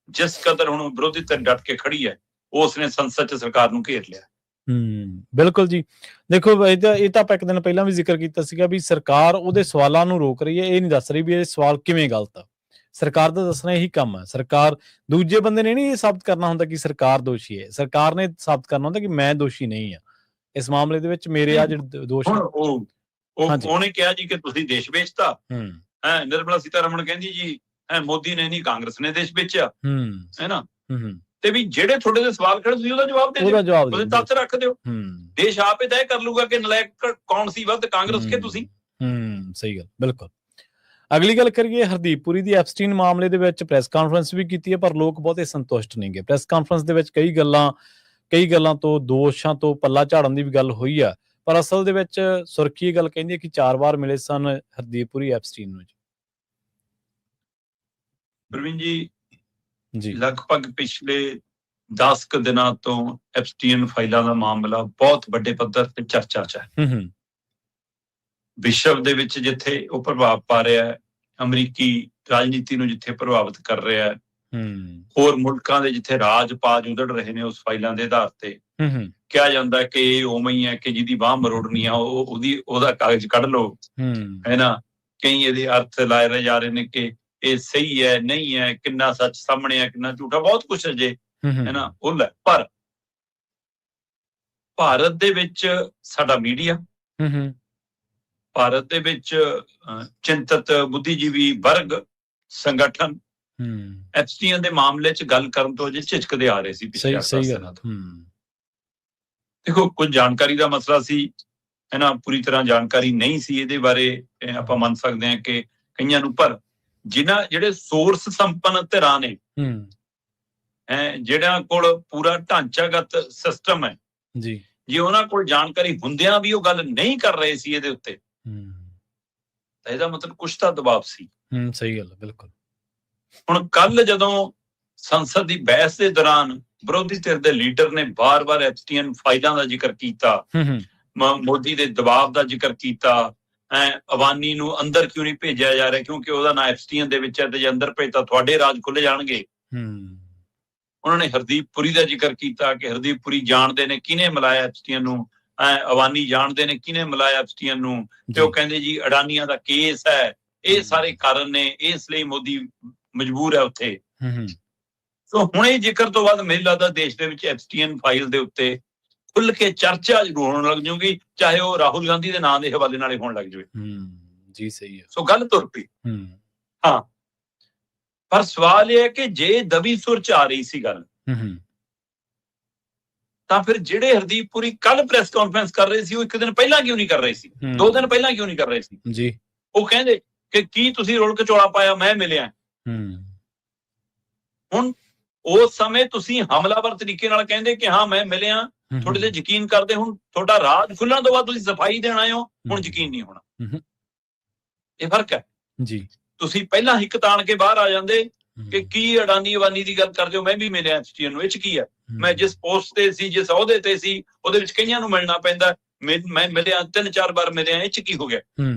ਜਿਸ ਕਦਰ ਹੁਣ ਵਿਰੋਧੀ ਧਿਰ ਡਟ ਕੇ ਖੜੀ ਹੈ, ਉਸ ਨੇ ਸੰਸਦ 'ਚ ਸਰਕਾਰ ਨੂੰ ਘੇਰ ਲਿਆ। ਬਿਲਕੁਲ ਜੀ। ਦੇਖੋ ਇਹ ਤਾਂ ਆਪਾਂ ਇੱਕ ਦਿਨ ਪਹਿਲਾਂ ਵੀ ਜ਼ਿਕਰ ਕੀਤਾ ਸੀਗਾ ਵੀ ਸਰਕਾਰ ਉਹਦੇ ਸਵਾਲਾਂ ਨੂੰ ਰੋਕ ਰਹੀ ਹੈ, ਇਹ ਨਹੀਂ ਦੱਸ ਰਹੀ ਵੀ ਇਹ ਸਵਾਲ ਕਿਵੇਂ ਗਲਤ ਆ। ਸਰਕਾਰ ਦਾ ਦੱਸਣਾ ਇਹੀ ਕੰਮ ਹੈ। ਸਰਕਾਰ ਦੂਜੇ ਬੰਦੇ ਨੇ ਨਹੀਂ ਇਹ ਸਾਬਤ ਕਰਨਾ ਹੁੰਦਾ ਕਿ ਸਰਕਾਰ ਦੋਸ਼ੀ ਹੈ, ਸਰਕਾਰ ਨੇ ਸਾਬਤ ਕਰਨਾ ਹੁੰਦਾ ਕਿ ਮੈਂ ਦੋਸ਼ੀ ਨਹੀਂ ਆ ਇਸ ਮਾਮਲੇ ਦੇ ਵਿੱਚ, ਮੇਰੇ ਆ ਜਿਹੜੇ ਦੋਸ਼ ਹੁਣ ਉਹਨੇ ਕਿਹਾ ਜੀ ਕਿ ਤੁਸੀਂ ਦੇਸ਼ ਵੇਚਤਾ, ਨਿਰਮਲਾ ਸੀਤਾਰਮਣ ਕਹਿੰਦੀ ਜੀ ਮੋਦੀ ਨੇ ਨਹੀਂ ਕਾਂਗਰਸ ਨੇ ਦੇਸ਼ ਵੇਚਿਆ, ਹੈ ਨਾ, ਤੇ ਵੀ ਜਿਹੜੇ ਤੁਹਾਡੇ ਦੇ ਸਵਾਲ ਖੜੇ ਤੁਸੀਂ ਉਹਦਾ ਜਵਾਬ ਦੇ ਦਿਓ, ਉਹਦੇ ਤੱਥ ਰੱਖ ਦਿਓ। ਦੇਸ਼ ਆਪੇ ਤੈਅ ਕਰ ਲੂਗਾ ਕਿ ਨਲਾਇਕ ਕੌਣ ਸੀ ਵੱਧ, ਕਾਂਗਰਸ ਕੇ ਤੁਸੀਂ। ਸਹੀ ਗੱਲ, ਬਿਲਕੁਲ। ਅਗਲੀ ਗੱਲ ਕਰੀਏ, ਹਰਦੀਪ ਪੁਰੀ ਦੀ ਐਪਸਟੀਨ ਮਾਮਲੇ ਦੇ ਵਿੱਚ ਪ੍ਰੈਸ ਕਾਨਫਰੰਸ ਵੀ ਕੀਤੀ ਹੈ, ਪਰ ਲੋਕ ਬਹੁਤੇ ਸੰਤੁਸ਼ਟ ਨਹੀਂ ਗਏ। ਪ੍ਰੈਸ ਕਾਨਫਰੰਸ ਦੇ ਵਿੱਚ ਕਈ ਗੱਲਾਂ ਤੋਂ, ਦੋਸ਼ਾਂ ਤੋਂ ਪੱਲਾ ਝਾੜਨ ਦੀ ਵੀ ਗੱਲ ਹੋਈ ਆ, ਪਰ ਅਸਲ ਦੇ ਵਿੱਚ ਸੁਰਖੀ ਇਹ ਗੱਲ ਕਹਿੰਦੀ ਹੈ ਕਿ 4 ਵਾਰ ਮਿਲੇ ਸਨ ਹਰਦੀਪ ਪੁਰੀ ਐਪਸਟੀਨ ਨੂੰ। ਪ੍ਰਵੀਨ ਜੀ, ਲਗਭਗ ਪਿਛਲੇ 10 ਕੁ ਦਿਨਾਂ ਤੋਂ ਐਪਸਟੀਨ ਫਾਈਲਾਂ ਦਾ ਮਾਮਲਾ ਬਹੁਤ ਵੱਡੇ ਪੱਧਰ ਤੇ ਚਰਚਾ 'ਚ ਹੈ। ਵਿਸ਼ਵ ਦੇ ਵਿੱਚ ਜਿੱਥੇ ਉਹ ਪ੍ਰਭਾਵ ਪਾ ਰਿਹਾ ਹੈ, ਅਮਰੀਕੀ ਰਾਜਨੀਤੀ ਨੂੰ ਜਿੱਥੇ ਪ੍ਰਭਾਵਿਤ ਕਰ ਰਿਹਾ ਹੈ, ਹੋਰ ਮੁਲਕਾਂ ਦੇ ਜਿੱਥੇ ਰਾਜ ਪਾਜ ਉਧੜ ਰਹੇ ਨੇ ਉਸ ਫਾਈਲਾਂ ਦੇ ਆਧਾਰ ਤੇ ਕਿਹਾ ਜਾਂਦਾ ਕਿ ਇਹ ਉਵੇਂ ਹੀ ਹੈ ਕਿ ਜਿਹਦੀ ਬਾਂਹ ਮਰੋੜਨੀ ਆ ਉਹਦਾ ਕਾਗਜ਼ ਕੱਢ ਲਓ, ਹੈ ਨਾ। ਕਈ ਇਹਦੇ ਅਰਥ ਲਾਏ ਜਾ ਰਹੇ ਨੇ ਕਿ ਇਹ ਸਹੀ ਹੈ, ਨਹੀਂ ਹੈ, ਕਿੰਨਾ ਸੱਚ ਸਾਹਮਣੇ ਹੈ, ਕਿੰਨਾ ਝੂਠਾ, ਬਹੁਤ ਕੁਛ ਅਜੇ, ਹੈ ਨਾ, ਉਹ ਲੈ। ਪਰ ਭਾਰਤ ਦੇ ਵਿੱਚ ਸਾਡਾ ਮੀਡੀਆ, ਭਾਰਤ ਦੇ ਵਿੱਚ ਚਿੰਤਤ ਬੁੱਧੀਜੀਵੀ ਵਰਗ, ਸੰਗਠਨ ਐਪਸਟੀਨ ਦੇ ਮਾਮਲੇ 'ਚ ਗੱਲ ਕਰਨ ਤੋਂ ਅਜੇ ਝਿਜਕਦੇ ਆ ਰਹੇ ਸੀ ਪਿਛਲੇ 8 ਸਾਲਾਂ ਤੋਂ। ਦੇਖੋ, ਕੁਝ ਜਾਣਕਾਰੀ ਦਾ ਮਸਲਾ ਸੀ, ਹੈ ਨਾ, ਪੂਰੀ ਤਰ੍ਹਾਂ ਜਾਣਕਾਰੀ ਨਹੀਂ ਸੀ ਇਹਦੇ ਬਾਰੇ, ਆਪਾਂ ਮੰਨ ਸਕਦੇ ਹਾਂ ਕਿ ਕਈਆਂ ਨੂੰ। ਪਰ ਜਿਹੜੇ ਸੋਰਸ ਸੰਪੰਨ ਧਿਰਾਂ ਨੇ, ਜਿਹੜਿਆਂ ਕੋਲ ਪੂਰਾ ਢਾਂਚਾਗਤ ਸਿਸਟਮ ਹੈ ਜੀ, ਜੇ ਉਹਨਾਂ ਕੋਲ ਜਾਣਕਾਰੀ ਹੁੰਦਿਆਂ ਵੀ ਉਹ ਗੱਲ ਨਹੀਂ ਕਰ ਰਹੇ ਸੀ ਇਹਦੇ ਉੱਤੇ, ਤਾਂ ਇਹਦਾ ਮਤਲਬ ਕੁਛ ਤਾਂ ਦਬਾਅ ਸੀ। ਸਹੀ ਗੱਲ, ਬਿਲਕੁਲ। ਹੁਣ ਕੱਲ ਜਦੋਂ ਸੰਸਦ ਦੀ ਬਹਿਸ ਦੇ ਦੌਰਾਨ ਵਿਰੋਧੀ ਧਿਰ ਦੇ ਲੀਡਰ ਨੇ ਬਾਰ-ਬਾਰ ਐਪਸਟੀਨ ਫਾਈਲਾਂ ਦਾ ਜ਼ਿਕਰ ਕੀਤਾ, ਮੋਦੀ ਦੇ ਦਬਾਅ ਦਾ ਜ਼ਿਕਰ ਕੀਤਾ, ਅਵਾਨੀ ਨੂੰ ਅੰਦਰ ਕਿਉਂ ਨਹੀਂ ਭੇਜਿਆ ਜਾ ਰਿਹਾ ਕਿਉਂਕਿ ਉਹਦਾ ਨਾਂ ਐਪਸਟੀਨ ਦੇ ਵਿੱਚ ਹੈ, ਤੇ ਜੇ ਅੰਦਰ ਭੇਜਤਾ ਤੁਹਾਡੇ ਰਾਜ ਖੁੱਲ੍ਹ ਜਾਣਗੇ। ਉਹਨਾਂ ਨੇ ਹਰਦੀਪ ਪੁਰੀ ਦਾ ਜ਼ਿਕਰ ਕੀਤਾ ਕਿ ਹਰਦੀਪ ਪੁਰੀ ਜਾਣਦੇ ਨੇ ਕਿਹਨੇ ਮਿਲਾਇਆ ਐਪਸਟੀਨ ਨੂੰ, ਅਵਾਨੀ ਜਾਣਦੇ ਨੇ ਕਿਹਨੇ ਮਿਲਾਇਆ ਐਪਸਟੀਨ ਨੂੰ, ਤੇ ਉਹ ਕਹਿੰਦੇ ਜੀ ਅਡਾਨੀਆਂ ਦਾ ਕੇਸ ਹੈ, ਇਹ ਸਾਰੇ ਕਾਰਨ ਨੇ, ਇਸ ਲਈ ਮੋਦੀ ਮਜਬੂਰ ਹੈ ਉੱਥੇ। ਸੋ ਹੁਣ ਇਹ ਜ਼ਿਕਰ ਤੋਂ ਬਾਅਦ ਮੈਨੂੰ ਲੱਗਦਾ ਦੇਸ਼ ਦੇ ਵਿੱਚ ਐਪਸਟੀਨ ਫਾਈਲ ਦੇ ਉੱਤੇ ਖੁੱਲ ਕੇ ਚਰਚਾ ਜ਼ਰੂਰ ਹੋਣ ਲੱਗ ਜੂਗੀ, ਚਾਹੇ ਉਹ ਰਾਹੁਲ ਗਾਂਧੀ ਦੇ ਨਾਂ ਦੇ ਹਵਾਲੇ ਨਾਲ ਹੋਣ ਲੱਗ ਜਾਵੇ। ਜੀ ਸਹੀ ਹੈ। ਸੋ ਗੱਲ ਤੁਰ ਪਈ। ਹਾਂ, ਪਰ ਸਵਾਲ ਇਹ ਹੈ ਕਿ ਜੇ ਦਬੀ ਸੁਰ 'ਚ ਆ ਰਹੀ ਸੀ ਗੱਲ, ਤਾਂ ਫਿਰ ਜਿਹੜੇ ਹਰਦੀਪ ਪੁਰੀ ਕੱਲ ਪ੍ਰੈਸ ਕਾਨਫਰੰਸ ਕਰ ਰਹੇ ਸੀ, ਉਹ 1 ਦਿਨ ਪਹਿਲਾਂ ਕਿਉਂ ਨਹੀਂ ਕਰ ਰਹੇ ਸੀ, 2 ਦਿਨ ਪਹਿਲਾਂ ਕਿਉਂ ਨਹੀਂ ਕਰ ਰਹੇ ਸੀ ਜੀ? ਉਹ ਕਹਿੰਦੇ ਕਿ ਕੀ ਤੁਸੀਂ ਰੋਲ ਕਚੋਲਾ ਪਾਇਆ, ਮੈਂ ਮਿਲਿਆ। ਹੁਣ ਉਸ ਸਮੇਂ ਤੁਸੀਂ ਹਮਲਾਵਰ ਤਰੀਕੇ ਨਾਲ ਕਹਿੰਦੇ ਕਿ ਹਾਂ ਮੈਂ ਮਿਲਿਆ, ਤੁਹਾਡੇ ਤੇ ਯਕੀਨ ਕਰਦੇ, ਹੁਣ ਤੁਹਾਡਾ ਰਾਜ ਖੁੱਲਣ ਤੋਂ ਬਾਅਦ ਤੁਸੀਂ ਸਫਾਈ ਦੇਣ ਆਏ ਹੋ, ਹੁਣ ਯਕੀਨ ਨਹੀਂ ਹੋਣਾ। ਇਹ ਫਰਕ ਹੈ ਜੀ। ਤੁਸੀਂ ਪਹਿਲਾਂ ਹਿੱਕ ਤਾਣ ਕੇ ਬਾਹਰ ਆ ਜਾਂਦੇ ਕਿ ਕੀ ਅਡਾਨੀ ਅਵਾਨੀ ਦੀ ਗੱਲ ਕਰਦੇ ਹੋ, ਮੈਂ ਵੀ ਮਿਲਿਆ ਐਪਸਟੀਨ ਨੂੰ, ਇਹ 'ਚ ਕੀ ਹੈ, ਮੈਂ ਜਿਸ ਪੋਸਟ ਤੇ ਸੀ, ਜਿਸ ਅਹੁਦੇ ਤੇ ਸੀ, ਉਹਦੇ ਵਿੱਚ ਕਈਆਂ ਨੂੰ ਮਿਲਣਾ ਪੈਂਦਾ, ਮੈਂ ਮਿਲਿਆ 3-4 ਵਾਰ ਮਿਲਿਆ, ਇਹ 'ਚ ਕੀ ਹੋ ਗਿਆ?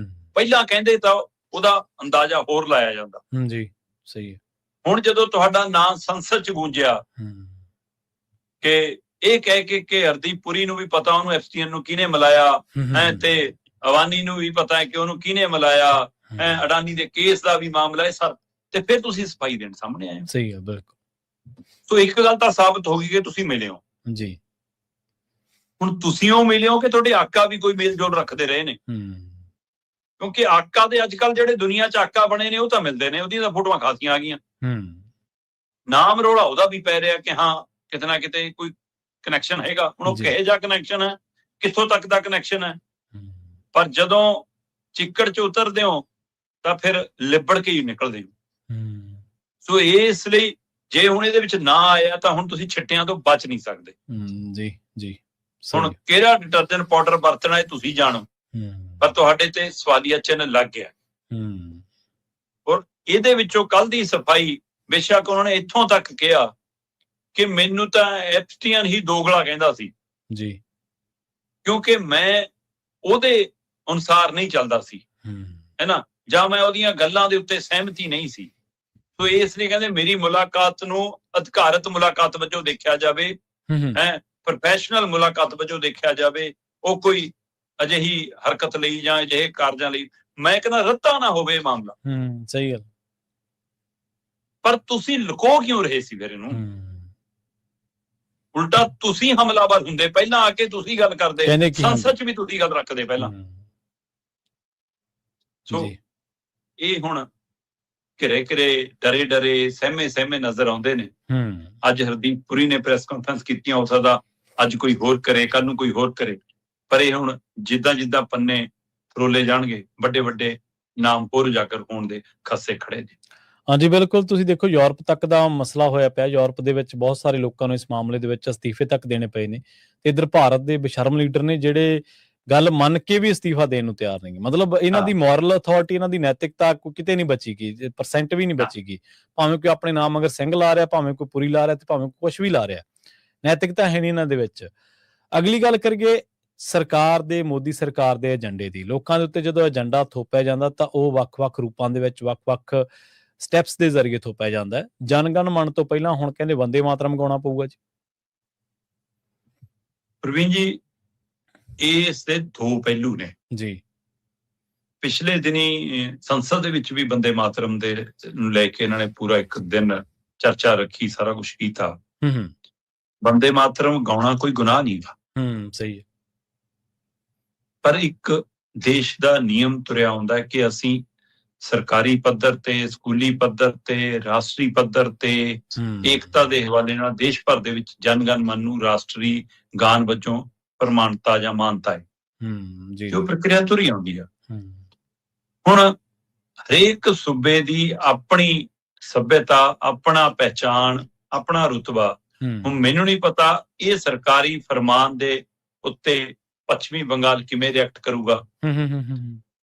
ਪਹਿਲਾਂ ਕਹਿੰਦੇ ਤਾਂ ਉਹਦਾ ਅੰਦਾਜ਼ਾ ਹੋਰ ਲਾਇਆ ਜਾਂਦਾ। ਜੀ ਸਹੀ ਹੈ। ਹੁਣ ਜਦੋਂ ਤੁਹਾਡਾ ਨਾਂ ਸੰਸਦ 'ਚ ਗੂੰਜਿਆ ਕਿ ਇਹ ਕਹਿ ਕੇ ਕਿ ਹਰਦੀਪ ਪੁਰੀ ਨੂੰ ਵੀ ਪਤਾ ਉਹਨੂੰ ਐਪਸਟੀਨ ਨੂੰ ਕਿਹਨੇ ਮਿਲਾਇਆ, ਤੇ ਅਵਾਨੀ ਨੂੰ ਵੀ ਪਤਾ ਹੈ ਕਿ ਉਹਨੂੰ ਕਿਹਨੇ ਮਿਲਾਇਆ, ਅਡਾਨੀ ਦੇ ਕੇਸ ਦਾ ਵੀ ਮਾਮਲਾ ਹੈ ਸਰ, ਤੇ ਫਿਰ ਤੁਸੀਂ ਸਫਾਈ ਦੇਣ ਸਾਹਮਣੇ ਆਏ। ਸਹੀ ਹੈ, ਬਿਲਕੁਲ। ਸੋ ਇੱਕ ਗੱਲ ਤਾਂ ਸਾਬਤ ਹੋ ਗਈ ਕਿ ਤੁਸੀਂ ਮਿਲੇ ਹੋ ਜੀ। ਹੁਣ ਤੁਸੀਂ ਉਹ ਮਿਲੇ ਹੋ ਕਿ ਤੁਹਾਡੇ ਆਕਾ ਵੀ ਕੋਈ ਮੇਲ ਜੋਲ ਰੱਖਦੇ ਰਹੇ ਨੇ, ਕਿਉਂਕਿ ਆਕਾ ਦੇ ਅੱਜ ਕੱਲ ਜਿਹੜੇ ਦੁਨੀਆ 'ਚ ਆਕਾ ਬਣੇ ਨੇ ਉਹ ਤਾਂ ਮਿਲਦੇ ਨੇ, ਉਹਦੀਆਂ ਤਾਂ ਫੋਟੋਆਂ ਖਾਸੀਆਂ ਆ ਗਈਆਂ, ਨਾਮ ਰੋਲਾ ਉਹਦਾ ਵੀ ਪੈ ਰਿਹਾ ਕਿ ਹਾਂ ਕਿਤੇ ਨਾ ਕਿਤੇ ਕੋਈ ਕਨੈਕਸ਼ਨ ਹੈਗਾ। ਹੁਣ ਉਹ ਕਿਹੋ ਜਿਹਾ ਕਨੈਕਸ਼ਨ ਹੈ, ਕਿੱਥੋਂ ਤੱਕ ਦਾ ਕਨੈਕਸ਼ਨ ਹੈ, ਪਰ ਜਦੋਂ ਚਿੱਕੜ 'ਚ ਉਤਰਦੇ ਹੋ ਤਾਂ ਫਿਰ ਲਿਬੜ ਕੇ ਹੀ ਨਿਕਲਦੇ ਹੋ। ਸੋ ਇਸ ਲਈ ਜੇ ਹੁਣ ਇਹਦੇ ਵਿੱਚ ਨਾ ਆਇਆ ਤਾਂ ਹੁਣ ਤੁਸੀਂ ਛਿੱਟਿਆਂ ਤੋਂ ਬਚ ਨਹੀਂ ਸਕਦੇ ਜੀ। ਜੀ ਹੁਣ ਕਿਹੜਾ ਡਿਟਰਜੈਂਟ ਪਾਊਡਰ ਵਰਤਣਾ ਹੈ ਤੁਸੀਂ ਜਾਣੋ, ਪਰ ਤੁਹਾਡੇ ਤੇ ਸਵਾਲੀਆ ਚਿੰਨ੍ਹ ਲੱਗ ਗਿਆ। ਔਰ ਇਹਦੇ ਵਿੱਚੋਂ ਕੱਲ ਦੀ ਸਫਾਈ, ਬੇਸ਼ੱਕ ਉਹਨਾਂ ਨੇ ਇੱਥੋਂ ਤੱਕ ਕਿਹਾ ਕਿ ਮੈਨੂੰ ਤਾਂ ਐਪਸਟੀਨ ਹੀ ਦੋਗਲਾ ਕਹਿੰਦਾ ਸੀ ਜੀ, ਕਿਉਂਕਿ ਮੈਂ ਉਹਦੇ ਅਨੁਸਾਰ ਨਹੀਂ ਚੱਲਦਾ ਸੀ, ਹੈ ਨਾ, ਜਾਂ ਮੈਂ ਉਹਦੀਆਂ ਗੱਲਾਂ ਦੇ ਉੱਤੇ ਸਹਿਮਤੀ ਨਹੀਂ ਸੀ। ਸੋ ਇਸ ਲਈ ਕਹਿੰਦੇ ਮੇਰੀ ਮੁਲਾਕਾਤ ਨੂੰ ਅਧਿਕਾਰਤ ਮੁਲਾਕਾਤ ਵਜੋਂ ਦੇਖਿਆ ਜਾਵੇ, ਹੈ ਪ੍ਰੋਫੈਸ਼ਨਲ ਮੁਲਾਕਾਤ ਵਜੋਂ ਦੇਖਿਆ ਜਾਵੇ, ਉਹ ਕੋਈ ਅਜਿਹੀ ਹਰਕਤ ਲਈ ਜਾਂ ਅਜਿਹੇ ਕਾਰਜਾਂ ਲਈ ਮੈਂ ਕਹਿੰਦਾ ਰੱਤਾ ਨਾ ਹੋਵੇ ਇਹ ਮਾਮਲਾ। ਸਹੀ ਗੱਲ। ਪਰ ਤੁਸੀਂ ਲੁਕੋ ਕਿਉਂ ਰਹੇ ਸੀ ਫਿਰ ਇਹਨੂੰ? ਉਲਟਾ ਤੁਸੀਂ ਹਮਲਾਵਰ ਹੁੰਦੇ, ਪਹਿਲਾਂ ਆ ਕੇ ਤੁਸੀਂ ਗੱਲ ਕਰਦੇ, ਸੰਸਦ 'ਚ ਵੀ ਤੁਸੀਂ ਗੱਲ ਰੱਖਦੇ ਪਹਿਲਾਂ। ਸੋ ਇਹ ਹੁਣ ਘਿਰੇ ਡਰੇ ਸਹਿਮੇ ਨਜ਼ਰ ਆਉਂਦੇ ਨੇ। ਅੱਜ ਹਰਦੀਪ ਪੁਰੀ ਨੇ ਪ੍ਰੈਸ ਕਾਨਫਰੰਸ ਕੀਤੀਆਂ, ਹੋ ਸਕਦਾ ਅੱਜ ਕੋਈ ਹੋਰ ਕਰੇ, ਕੱਲ ਨੂੰ ਕੋਈ ਹੋਰ ਕਰੇ, ਪਰ ਇਹ ਹੁਣ ਜਿੱਦਾਂ ਪੰਨੇ ਫਰੋਲੇ ਜਾਣਗੇ, ਵੱਡੇ ਨਾਮ ਹੋਰ ਉਜਾਗਰ ਹੋਣ ਦੇ ਖੱਸੇ ਖੜੇ ਨੇ। ਹਾਂਜੀ ਬਿਲਕੁਲ, ਤੁਸੀਂ ਦੇਖੋ ਯੂਰਪ ਤੱਕ ਦਾ ਮਸਲਾ ਹੋਇਆ ਪਿਆ। ਯੂਰਪ ਦੇ ਵਿੱਚ ਬਹੁਤ ਸਾਰੇ ਲੋਕਾਂ ਨੂੰ ਇਸ ਮਾਮਲੇ ਦੇ ਵਿੱਚ ਅਸਤੀਫੇ ਤੱਕ ਦੇਣੇ ਪਏ ਨੇ, ਤੇ ਇੱਧਰ ਭਾਰਤ ਦੇ ਬੇਸ਼ਰਮ ਲੀਡਰ ਨੇ ਜਿਹੜੇ ਗੱਲ ਮੰਨ ਕੇ ਵੀ ਅਸਤੀਫਾ ਦੇਣ ਨੂੰ ਤਿਆਰ ਨਹੀਂ। ਮਤਲਬ ਇਹਨਾਂ ਦੀ ਮੋਰਲ ਅਥਾਰਟੀ, ਇਹਨਾਂ ਦੀ ਨੈਤਿਕਤਾ ਕਿਤੇ ਨਹੀਂ ਬਚੀਗੀ, ਪਰਸੈਂਟ ਵੀ ਨਹੀਂ ਬਚੀਗੀ। ਭਾਵੇਂ ਕੋਈ ਆਪਣੇ ਨਾਮ ਅਗਰ ਸਿੰਘ ਲਾ ਰਿਹਾ, ਭਾਵੇਂ ਕੋਈ ਪੁਰੀ ਲਾ ਰਿਹਾ, ਤੇ ਭਾਵੇਂ ਕੁਛ ਵੀ ਲਾ ਰਿਹਾ, ਨੈਤਿਕਤਾ ਹੈ ਨਹੀਂ ਇਹਨਾਂ ਦੇ ਵਿੱਚ। ਅਗਲੀ ਗੱਲ ਕਰੀਏ ਸਰਕਾਰ ਦੇ, ਮੋਦੀ ਸਰਕਾਰ ਦੇ ਏਜੰਡੇ ਦੀ। ਲੋਕਾਂ ਦੇ ਉੱਤੇ ਜਦੋਂ ਏਜੰਡਾ ਥੋਪਿਆ ਜਾਂਦਾ ਤਾਂ ਉਹ ਵੱਖ-ਵੱਖ ਰੂਪਾਂ ਦੇ ਵਿੱਚ, ਵੱਖ-ਵੱਖ ਸਟੈਪਸ ਦੇ ਜ਼ਰੀਏ ਥੋਪਿਆ ਜਾਂਦਾ ਹੈ। ਜਨ ਗਣ ਮਨ ਤੋਂ ਪਹਿਲਾਂ ਹੁਣ ਕਹਿੰਦੇ ਵੰਦੇ ਮਾਤਰਮ ਗਾਉਣਾ ਪਊਗਾ ਜੀ। ਪ੍ਰਵੀਨ ਜੀ, ਇਸ ਦੇ ਦੋ ਪਹਿਲੂ ਨੇ ਜੀ। ਪਿਛਲੇ ਦਿਨੀ ਸੰਸਦ ਦੇ ਵਿੱਚ ਵੀ ਵੰਦੇ ਮਾਤਰਮ ਦੇ ਨੂੰ ਲੈ ਕੇ ਇਹਨਾਂ ਨੇ ਪੂਰਾ ਇੱਕ ਦਿਨ ਚਰਚਾ ਰੱਖੀ, ਸਾਰਾ ਕੁਝ ਕੀਤਾ। ਵੰਦੇ ਮਾਤਰਮ ਗਾਉਣਾ ਕੋਈ ਗੁਨਾਹ ਨਹੀਂ ਗਾ। ਸਹੀ ਹੈ। ਪਰ ਇੱਕ ਦੇਸ਼ ਦਾ ਨਿਯਮ ਤੁਰਿਆ ਆਉਂਦਾ ਹੈ ਕਿ ਅਸੀਂ ਸਰਕਾਰੀ ਪੱਧਰ ਤੇ, ਸਕੂਲੀ ਪੱਧਰ ਤੇ, ਰਾਸ਼ਟਰੀ ਪੱਧਰ ਤੇ ਏਕਤਾ ਦੇ ਹਵਾਲੇ ਨਾਲ ਦੇਸ਼ ਭਰ ਦੇ ਵਿੱਚ ਜਨ ਗਣ ਮਨ ਨੂੰ ਰਾਸ਼ਟਰੀ ਗਾਨ ਵਜੋਂ ਪ੍ਰਮਾਣਤਾ ਜਾਂ ਮਾਨਤਾ ਹੈ, ਜੋ ਪ੍ਰਕਿਰਿਆ ਤੁਰੀ ਆਉਂਦੀ ਆ। ਹੁਣ ਹਰੇਕ ਸੂਬੇ ਦੀ ਆਪਣੀ ਸੱਭਿਅਤਾ, ਆਪਣਾ ਪਹਿਚਾਣ, ਆਪਣਾ ਰੁਤਬਾ। ਹੁਣ ਮੈਨੂੰ ਨਹੀਂ ਪਤਾ ਇਹ ਸਰਕਾਰੀ ਫਰਮਾਨ ਦੇ ਉੱਤੇ ਪੱਛਮੀ ਬੰਗਾਲ ਕਿਵੇਂ ਰਿਐਕਟ ਕਰੂਗਾ,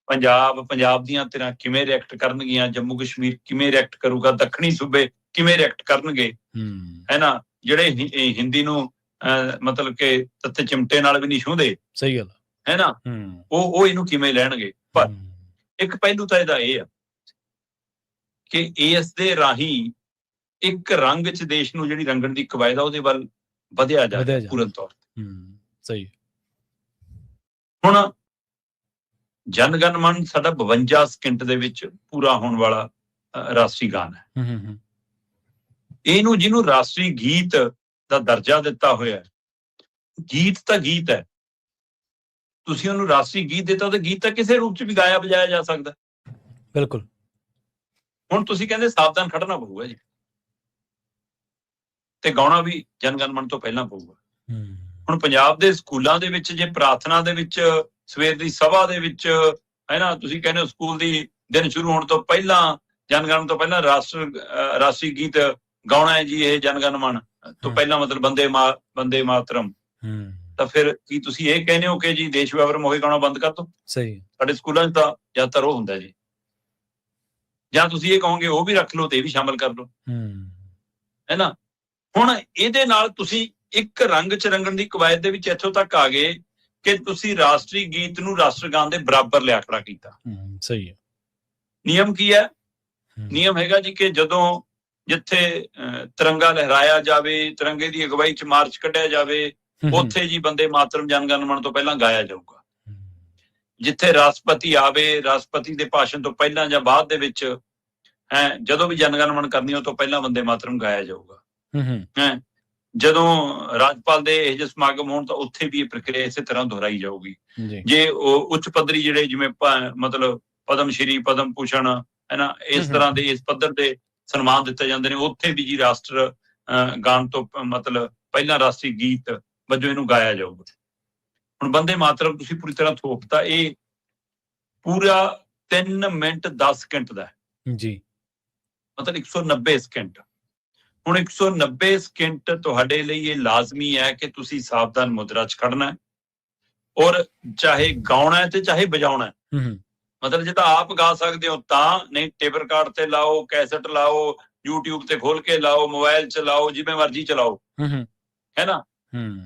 ਪੰਜਾਬ ਦੀਆਂ ਧਿਰਾਂ ਕਿਵੇਂ ਰਿਐਕਟ ਕਰਨਗੀਆਂ, ਜੰਮੂ ਕਸ਼ਮੀਰ ਕਿਵੇਂ ਰਿਐਕਟ ਕਰੂਗਾ, ਦੱਖਣੀ ਸੂਬੇ ਕਿਵੇਂ ਰਿਐਕਟ ਕਰਨਗੇ, ਹੈ ਨਾ, ਜਿਹੜੇ ਹਿੰਦੀ ਨੂੰ ਮਤਲਬ ਕਿ ਤੱਤੇ ਚਿਮਟੇ ਨਾਲ ਵੀ ਨਹੀਂ ਛੂੰਹਦੇ, ਸਹੀ ਗੱਲ ਹੈ ਨਾ, ਉਹ ਇਹਨੂੰ ਕਿਵੇਂ ਲੈਣਗੇ। ਪਰ ਇੱਕ ਪਹਿਲੂ ਤਾਂ ਇਹਦਾ ਇਹ ਆ ਕਿ ਇਸ ਦੇ ਰਾਹੀਂ ਇੱਕ ਰੰਗ 'ਚ ਦੇਸ਼ ਨੂੰ ਜਿਹੜੀ ਰੰਗਣ ਦੀ ਕਵਾਇਦ ਆ ਉਹਦੇ ਵੱਲ ਵਧਿਆ ਜਾ ਪੂਰਨ ਤੌਰ ਤੇ। ਸਹੀ। ਹੁਣ ਜਨ ਗਣ ਮਨ ਸਾਡਾ 52 ਸਕਿੰਟ ਦੇ ਵਿੱਚ ਪੂਰਾ ਹੋਣ ਵਾਲਾ ਰਾਸ਼ਟਰੀ ਗਾਨ ਹੈ। ਇਹਨੂੰ ਜਿਹਨੂੰ ਰਾਸ਼ਟਰੀ ਗੀਤ ਦਾ ਦਰਜਾ ਦਿੱਤਾ ਹੋਇਆ, ਗੀਤ ਤਾਂ ਗੀਤ ਹੈ, ਤੁਸੀਂ ਉਹਨੂੰ ਰਾਸ਼ਟਰੀ ਗੀਤ ਦਿੱਤਾ ਤਾਂ ਗੀਤ ਤਾਂ ਕਿਸੇ ਰੂਪ 'ਚ ਵੀ ਗਾਇਆ ਬਜਾਇਆ ਜਾ ਸਕਦਾ। ਬਿਲਕੁਲ। ਹੁਣ ਤੁਸੀਂ ਕਹਿੰਦੇ ਸਾਵਧਾਨ ਖੜਨਾ ਪਊਗਾ ਜੀ, ਤੇ ਗਾਉਣਾ ਵੀ ਜਨ ਗਣ ਮਨ ਤੋਂ ਪਹਿਲਾਂ ਪਊਗਾ। ਹੁਣ ਪੰਜਾਬ ਦੇ ਸਕੂਲਾਂ ਦੇ ਵਿੱਚ ਜੇ ਪ੍ਰਾਰਥਨਾ ਦੇ ਵਿੱਚ, ਸਵੇਰ ਦੀ ਸਭਾ ਦੇ ਵਿੱਚ, ਹੈ ਨਾ, ਤੁਸੀਂ ਕਹਿੰਦੇ ਹੋ ਸਕੂਲ ਦੀ ਦਿਨ ਸ਼ੁਰੂ ਹੋਣ ਤੋਂ ਪਹਿਲਾਂ, ਜਨ ਗਣ ਤੋਂ ਪਹਿਲਾਂ ਰਾਸ਼ਟਰੀ ਗੀਤ ਗਾਉਣਾ ਹੈ ਜੀ, ਇਹ ਜਨ ਗਣ ਮਨ ਤੋਂ ਪਹਿਲਾਂ, ਮਤਲਬ ਵੰਦੇ ਮਾਤਰਮ, ਤਾਂ ਫਿਰ ਕੀ ਤੁਸੀਂ ਇਹ ਕਹਿੰਦੇ ਹੋ ਕਿ ਜੀ ਦੇਸ਼ ਵਿਆਪਰ ਮੋਹੇ ਗਾਉਣਾ ਬੰਦ ਕਰ ਦੋ? ਸਹੀ। ਸਾਡੇ ਸਕੂਲਾਂ 'ਚ ਤਾਂ ਜ਼ਿਆਦਾਤਰ ਉਹ ਹੁੰਦਾ ਜੀ। ਜਾਂ ਤੁਸੀਂ ਇਹ ਕਹੋਗੇ ਉਹ ਵੀ ਰੱਖ ਲਓ ਤੇ ਇਹ ਵੀ ਸ਼ਾਮਲ ਕਰ ਲਓ, ਹੈ ਨਾ। ਹੁਣ ਇਹਦੇ ਨਾਲ ਤੁਸੀਂ ਇੱਕ ਰੰਗ 'ਚ ਰੰਗਣ ਦੀ ਕਵਾਇਦ ਦੇ ਵਿੱਚ ਇੱਥੋਂ ਤੱਕ ਆ ਗਏ ਕਿ ਤੁਸੀਂ ਰਾਸ਼ਟਰੀ ਗੀਤ ਨੂੰ ਰਾਸ਼ਟਰਗਾਨ ਦੇ ਬਰਾਬਰ ਲਿਆ ਖੜਾ ਕੀਤਾ। ਸਹੀ ਹੈ। ਨਿਯਮ ਕੀ ਹੈ? ਨਿਯਮ ਹੈਗਾ ਜੀ ਕਿ ਜਦੋਂ ਜਿੱਥੇ ਤਿਰੰਗਾ ਲਹਿਰਾਇਆ ਜਾਵੇ, ਤਿਰੰਗੇ ਦੀ ਅਗਵਾਈ 'ਚ ਮਾਰਚ ਕੱਢਿਆ ਜਾਵੇ, ਉੱਥੇ ਜੀ ਵੰਦੇ ਮਾਤਰਮ ਜਨ ਗਣ ਮਨ ਤੋਂ ਪਹਿਲਾਂ ਗਾਇਆ ਜਾਊਗਾ। ਜਿੱਥੇ ਰਾਸ਼ਟਰਪਤੀ ਆਵੇ, ਰਾਸ਼ਟਰਪਤੀ ਦੇ ਭਾਸ਼ਣ ਤੋਂ ਪਹਿਲਾਂ ਜਾਂ ਬਾਅਦ ਦੇ ਵਿੱਚ, ਜਦੋਂ ਵੀ ਜਨ ਗਣ ਮਨ ਕਰਨੀ ਉਹ ਤੋਂ ਪਹਿਲਾਂ ਵੰਦੇ ਮਾਤਰਮ ਗਾਇਆ ਜਾਊਗਾ। ਜਦੋਂ ਰਾਜਪਾਲ ਦੇ ਇਹ ਜਿਹੇ ਸਮਾਗਮ ਹੋਣ ਤਾਂ ਉੱਥੇ ਵੀ ਇਹ ਪ੍ਰਕਿਰਿਆ ਇਸੇ ਤਰ੍ਹਾਂ ਦੁਹਰਾਈ ਜਾਊਗੀ। ਜੇ ਉਹ ਉੱਚ ਪੱਧਰੀ ਜਿਹੜੇ ਜਿਵੇਂ ਮਤਲਬ ਪਦਮ ਸ਼੍ਰੀ, ਪਦਮ ਭੂਸ਼ਣ, ਹੈ ਨਾ, ਇਸ ਤਰ੍ਹਾਂ ਦੇ ਇਸ ਪੱਧਰ ਦੇ ਸਨਮਾਨ ਦਿੱਤੇ ਜਾਂਦੇ ਨੇ, ਉੱਥੇ ਵੀ ਜੀ ਰਾਸ਼ਟਰ ਗਾਨ ਤੋਂ ਮਤਲਬ ਪਹਿਲਾਂ ਰਾਸ਼ਟਰੀ ਗੀਤ ਵਜੋਂ ਇਹਨੂੰ ਗਾਇਆ ਜਾਊਗਾ। ਹੁਣ ਵੰਦੇ ਮਾਤਰਮ ਤੁਸੀਂ ਪੂਰੀ ਤਰ੍ਹਾਂ ਥੋਪਤਾ, ਇਹ ਪੂਰਾ 3 ਮਿੰਟ 10 ਸਕਿੰਟ ਦਾ ਜੀ, ਮਤਲਬ 190 ਸਕਿੰਟ। ਹੁਣ 190 ਸਕਿੰਟ ਤੁਹਾਡੇ ਲਈ ਇਹ ਲਾਜ਼ਮੀ ਹੈ ਕਿ ਤੁਸੀਂ ਸਾਵਧਾਨ ਮੁਦਰਾ 'ਚ ਖੜਨਾ ਹੈ, ਔਰ ਚਾਹੇ ਗਾਉਣਾ ਹੈ ਤੇ ਚਾਹੇ ਵਜਾਉਣਾ ਹੈ। ਮਤਲਬ ਜੇ ਤਾਂ ਆਪ ਗਾ ਸਕਦੇ ਹੋ ਤਾਂ, ਨਹੀਂ ਟੇਪ ਰਿਕਾਰਡ ਤੇ ਲਾਓ, ਕੈਸਟ ਲਾਓ, YouTube ਤੇ ਖੋਲ ਕੇ ਲਾਓ, ਮੋਬਾਈਲ 'ਚ ਲਾਓ, ਜਿਵੇਂ ਮਰਜ਼ੀ ਚਲਾਓ, ਹੈ ਨਾ।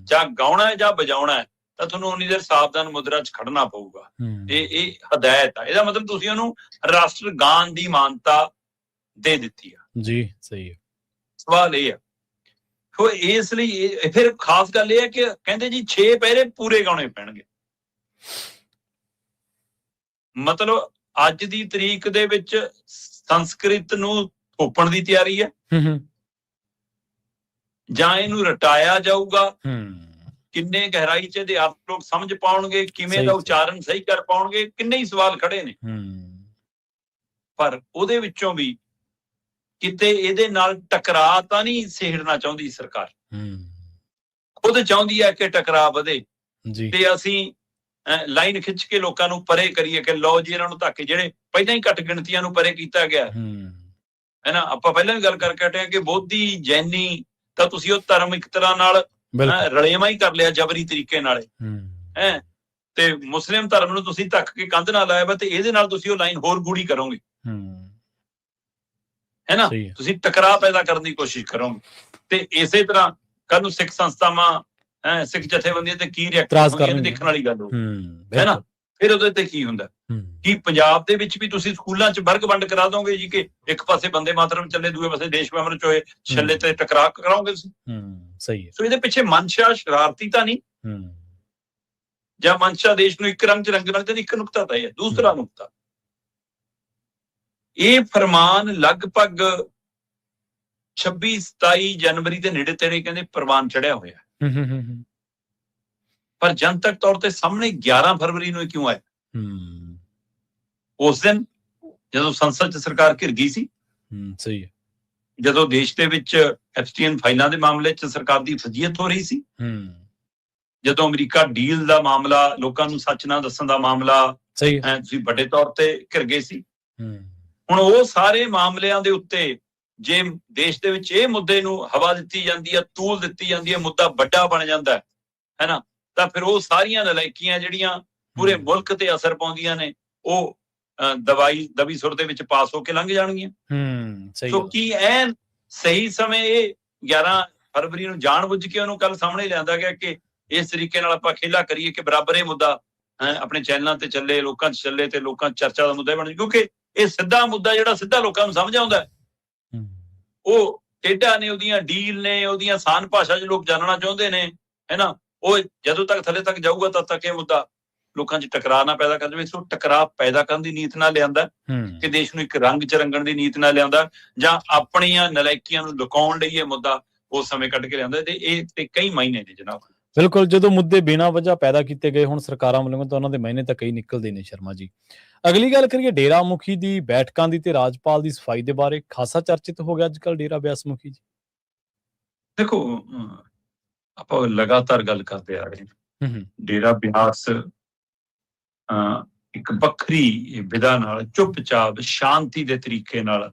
ਜਾਂ ਗਾਉਣਾ ਹੈ ਜਾਂ ਵਜਾਉਣਾ ਹੈ ਤਾਂ ਤੁਹਾਨੂੰ ਉਨੀ ਦੇਰ ਸਾਵਧਾਨ ਮੁਦਰਾ 'ਚ ਖੜਨਾ ਪਊਗਾ। ਇਹ ਹਦਾਇਤ ਆ। ਇਹਦਾ ਮਤਲਬ ਤੁਸੀਂ ਉਹਨੂੰ ਰਾਸ਼ਟਰ ਗਾਨ ਦੀ ਮਾਨਤਾ ਦੇ ਦਿੱਤੀ ਆ। ਜੀ, ਸਹੀ ਹੈ। ਸਵਾਲ ਇਹ ਆ ਸੋ ਇਸ ਲਈ ਫਿਰ ਖਾਸ ਗੱਲ ਇਹ ਹੈ ਕਿ ਕਹਿੰਦੇ ਜੀ 6 ਪਹਿਰੇ ਪੂਰੇ ਗਾਉਣੇ ਪੈਣਗੇ। ਮਤਲਬ ਅੱਜ ਦੀ ਤਰੀਕ ਦੇ ਵਿੱਚ ਸੰਸਕ੍ਰਿਤ ਨੂੰ ਥੋਪਣ ਦੀ ਤਿਆਰੀ ਹੈ ਜਾਂ ਇਹਨੂੰ ਰਟਾਇਆ ਜਾਊਗਾ। ਕਿੰਨੇ ਗਹਿਰਾਈ ਚ ਇਹਦੇ ਅਰਥ ਲੋਕ ਸਮਝ ਪਾਉਣਗੇ, ਕਿਵੇਂ ਦਾ ਉਚਾਰਨ ਸਹੀ ਕਰ ਪਾਉਣਗੇ, ਕਿੰਨੇ ਹੀ ਸਵਾਲ ਖੜੇ ਨੇ। ਪਰ ਉਹਦੇ ਵਿੱਚੋਂ ਵੀ ਕਿਤੇ ਇਹਦੇ ਨਾਲ ਟਕਰਾਅ ਤਾਂ ਨਹੀਂ ਸੇੜਨਾ ਚਾਹੁੰਦੀ ਸਰਕਾਰ। ਖੁਦ ਚਾਹੁੰਦੀ ਹੈ ਕਿ ਟਕਰਾਅ ਵਧੇ ਤੇ ਅਸੀਂ ਲਾਈਨ ਖਿੱਚ ਕੇ ਲੋਕਾਂ ਨੂੰ ਪਰੇ ਕਰੀਏ ਕਿ ਲਓ ਜੀ ਇਹਨਾਂ ਨੂੰ ਧੱਕ, ਜਿਹੜੇ ਪਹਿਲਾਂ ਹੀ ਘੱਟ ਗਿਣਤੀਆਂ ਨੂੰ ਪਰੇ ਕੀਤਾ ਗਿਆ ਹੈ ਨਾ। ਆਪਾਂ ਪਹਿਲਾਂ ਵੀ ਗੱਲ ਕਰਕੇ ਹਟੇ ਕਿ ਬੋਧੀ ਜੈਨੀ ਤਾਂ ਤੁਸੀਂ ਉਹ ਧਰਮ ਇੱਕ ਤਰ੍ਹਾਂ ਨਾਲ ਰਲੇਵਾਂ ਹੀ ਕਰ ਲਿਆ ਜਬਰੀ ਤਰੀਕੇ ਨਾਲ ਹੈ, ਤੇ ਮੁਸਲਿਮ ਧਰਮ ਨੂੰ ਤੁਸੀਂ ਧੱਕ ਕੇ ਕੰਧ ਨਾਲ ਲਾਇਆ ਵਾ, ਤੇ ਇਹਦੇ ਨਾਲ ਤੁਸੀਂ ਉਹ ਲਾਈਨ ਹੋਰ ਗੂੜੀ ਕਰੋਗੇ ਹੈ ਨਾ। ਤੁਸੀਂ ਟਕਰਾਅ ਪੈਦਾ ਕਰਨ ਦੀ ਕੋਸ਼ਿਸ਼ ਕਰੋਗੇ। ਤੇ ਇਸੇ ਤਰ੍ਹਾਂ ਕੱਲ ਨੂੰ ਸਿੱਖ ਸੰਸਥਾਵਾਂ ਸਿੱਖ ਜਥੇਬੰਦੀਆਂ ਤੇ ਕੀ ਰਿਐਕਸ਼ਨ ਦੇਖਣ ਵਾਲੀ ਗੱਲ ਹੋ ਹੈ ਨਾ। ਫਿਰ ਉਹਦੇ ਤੇ ਕੀ ਹੁੰਦਾ ਕਿ ਪੰਜਾਬ ਦੇ ਵਿੱਚ ਵੀ ਤੁਸੀਂ ਸਕੂਲਾਂ 'ਚ ਵਰਗ ਵੰਡ ਕਰਾ ਦੋਗੇ ਜੀ ਕਿ ਇੱਕ ਪਾਸੇ ਬੰਦੇ ਮਾਤਰਮ ਚੱਲੇ, ਦੂਏ ਪਾਸੇ ਦੇਸ਼ ਅੰਮ੍ਰਿਤ ਹੋਏ, ਛੱਲੇ ਤੇ ਟਕਰਾਅ ਕਰਾਓਗੇ ਤੁਸੀਂ। ਸਹੀ ਹੈ। ਸੋ ਇਹਦੇ ਪਿੱਛੇ ਮਨਸ਼ਾ ਸ਼ਰਾਰਤੀ ਤਾਂ ਨਹੀਂ, ਜਾਂ ਮਨਸ਼ਾ ਦੇਸ਼ ਨੂੰ ਇੱਕ ਰੰਗ 'ਚ ਰੰਗਣਾ ਤੇ ਇੱਕ ਨੁਕਤਾ ਤਾਂ ਇਹ ਹੈ। ਦੂਸਰਾ ਨੁਕਤਾ, ਇਹ ਫਰਮਾਨ ਲਗਭਗ 26-27 ਜਨਵਰੀ ਦੇ ਨੇੜੇ ਤੇੜੇ ਕਹਿੰਦੇ ਪ੍ਰਵਾਨ ਚੜਿਆ ਹੋਇਆ, ਪਰ ਜਨਤਕ ਤੌਰ ਤੇ ਸਾਹਮਣੇ 11 ਫਰਵਰੀ ਨੂੰ ਕਿਉਂ ਆਇਆ? ਉਸ ਦਿਨ ਜਦੋਂ ਸੰਸਦ 'ਚ ਸਰਕਾਰ ਘਿਰ ਗਈ ਸੀ। ਸਹੀ ਹੈ। ਜਦੋਂ ਦੇਸ਼ ਦੇ ਵਿੱਚ ਐਪਸਟੀਨ ਫਾਈਲਾਂ ਦੇ ਮਾਮਲੇ 'ਚ ਸਰਕਾਰ ਦੀ ਫਜ਼ੀਅਤ ਹੋ ਰਹੀ ਸੀ, ਜਦੋਂ ਅਮਰੀਕਾ ਡੀਲ ਦਾ ਮਾਮਲਾ, ਲੋਕਾਂ ਨੂੰ ਸੱਚ ਨਾ ਦੱਸਣ ਦਾ ਮਾਮਲਾ, ਤੁਸੀਂ ਵੱਡੇ ਤੌਰ ਤੇ ਘਿਰ ਗਏ ਸੀ। ਹੁਣ ਉਹ ਸਾਰੇ ਮਾਮਲਿਆਂ ਦੇ ਉੱਤੇ ਜੇ ਦੇਸ਼ ਦੇ ਵਿੱਚ ਇਹ ਮੁੱਦੇ ਨੂੰ ਹਵਾ ਦਿੱਤੀ ਜਾਂਦੀ ਹੈ, ਤੂਲ ਦਿੱਤੀ ਜਾਂਦੀ ਹੈ, ਮੁੱਦਾ ਵੱਡਾ ਬਣ ਜਾਂਦਾ ਹੈ ਨਾ, ਤਾਂ ਫਿਰ ਉਹ ਸਾਰੀਆਂ ਨਲਾਇਕੀਆਂ ਜਿਹੜੀਆਂ ਪੂਰੇ ਮੁਲਕ ਤੇ ਅਸਰ ਪਾਉਂਦੀਆਂ ਨੇ, ਉਹ ਦਬੀ ਸੁਰ ਦੇ ਵਿੱਚ ਪਾਸ ਹੋ ਕੇ ਲੰਘ ਜਾਣਗੀਆਂ। ਸੋ ਕੀ ਐਨ ਸਹੀ ਸਮੇਂ ਇਹ 11 ਫਰਵਰੀ ਨੂੰ ਜਾਣਬੁੱਝ ਕੇ ਉਹਨੂੰ ਕੱਲ ਸਾਹਮਣੇ ਲਿਆਂਦਾ ਗਿਆ ਕਿ ਇਸ ਤਰੀਕੇ ਨਾਲ ਆਪਾਂ ਖੇਲਾ ਕਰੀਏ ਕਿ ਬਰਾਬਰ ਇਹ ਮੁੱਦਾ ਆਪਣੇ ਚੈਨਲਾਂ ਤੇ ਚੱਲੇ, ਲੋਕਾਂ 'ਚ ਚੱਲੇ ਤੇ ਲੋਕਾਂ 'ਚ ਚਰਚਾ ਦਾ ਮੁੱਦਾ ਬਣ ਜਾਵੇ, ਕਿਉਂਕਿ ਇਹ ਸਿੱਧਾ ਮੁੱਦਾ ਜਿਹੜਾ ਸਿੱਧਾ ਲੋਕਾਂ ਨੂੰ ਸਮਝ ਆਉਂਦਾ, ਉਹ ਟੇਢਾ ਨੇ, ਉਹਦੀਆਂ ਡੀਲ ਨੇ, ਉਹਦੀਆਂ ਆਸਾਨ ਭਾਸ਼ਾ 'ਚ ਲੋਕ ਜਾਣਨਾ ਚਾਹੁੰਦੇ ਨੇ ਹੈ ਨਾ। ਉਹ ਜਦੋਂ ਤੱਕ ਥੱਲੇ ਤੱਕ ਜਾਊਗਾ ਤਦ ਤੱਕ ਇਹ ਮੁੱਦਾ ਲੋਕਾਂ 'ਚ ਟਕਰਾਅ ਨਾ ਪੈਦਾ ਕਰ ਜਾਵੇ। ਸੋ ਟਕਰਾਅ ਪੈਦਾ ਕਰਨ ਦੀ ਨੀਤ ਨਾਲ ਲਿਆਂਦਾ ਕਿ ਦੇਸ਼ ਨੂੰ ਇੱਕ ਰੰਗ 'ਚ ਰੰਗਣ ਦੀ ਨੀਤ ਨਾਲ ਲਿਆਂਦਾ, ਜਾਂ ਆਪਣੀਆਂ ਨਲਾਇਕੀਆਂ ਨੂੰ ਲੁਕਾਉਣ ਲਈ ਇਹ ਮੁੱਦਾ ਉਸ ਸਮੇਂ ਕੱਢ ਕੇ ਲਿਆਂਦਾ। ਤੇ ਇਹ ਤੇ ਕਈ ਮਾਇਨੇ ਨੇ ਜਨਾਬ। ਬਿਲਕੁਲ, ਜਦੋਂ ਮੁੱਦੇ ਬਿਨਾਂ ਵਜ੍ਹਾ ਪੈਦਾ ਕੀਤੇ ਗਏ ਹੁਣ ਸਰਕਾਰਾਂ ਵੱਲੋਂ, ਤਾਂ ਉਹਨਾਂ ਦੇ ਮਾਇਨੇ ਤਾਂ ਕਈ ਨਿਕਲਦੇ ਨੇ ਸ਼ਰਮਾ ਜੀ। ਅਗਲੀ ਗੱਲ ਕਰੀਏ ਡੇਰਾ ਮੁਖੀ ਦੀ ਬੈਠਕਾਂ ਦੀ ਤੇ ਰਾਜਪਾਲ ਦੀ ਸਫਾਈ ਦੇ ਬਾਰੇ। ਖਾਸਾ ਚਰਚਿਤ ਹੋ ਗਿਆ ਅੱਜ ਕੱਲ੍ਹ ਡੇਰਾ ਬਿਆਸ ਮੁਖੀ ਜੀ। ਦੇਖੋ, ਆਪਾਂ ਲਗਾਤਾਰ ਗੱਲ ਕਰਦੇ ਆ ਰਹੇ ਹਾਂ, ਡੇਰਾ ਬਿਆਸ ਇੱਕ ਵੱਖਰੀ ਵਿਧਾ ਨਾਲ ਚੁੱਪਚਾਪ ਸ਼ਾਂਤੀ ਦੇ ਤਰੀਕੇ ਨਾਲ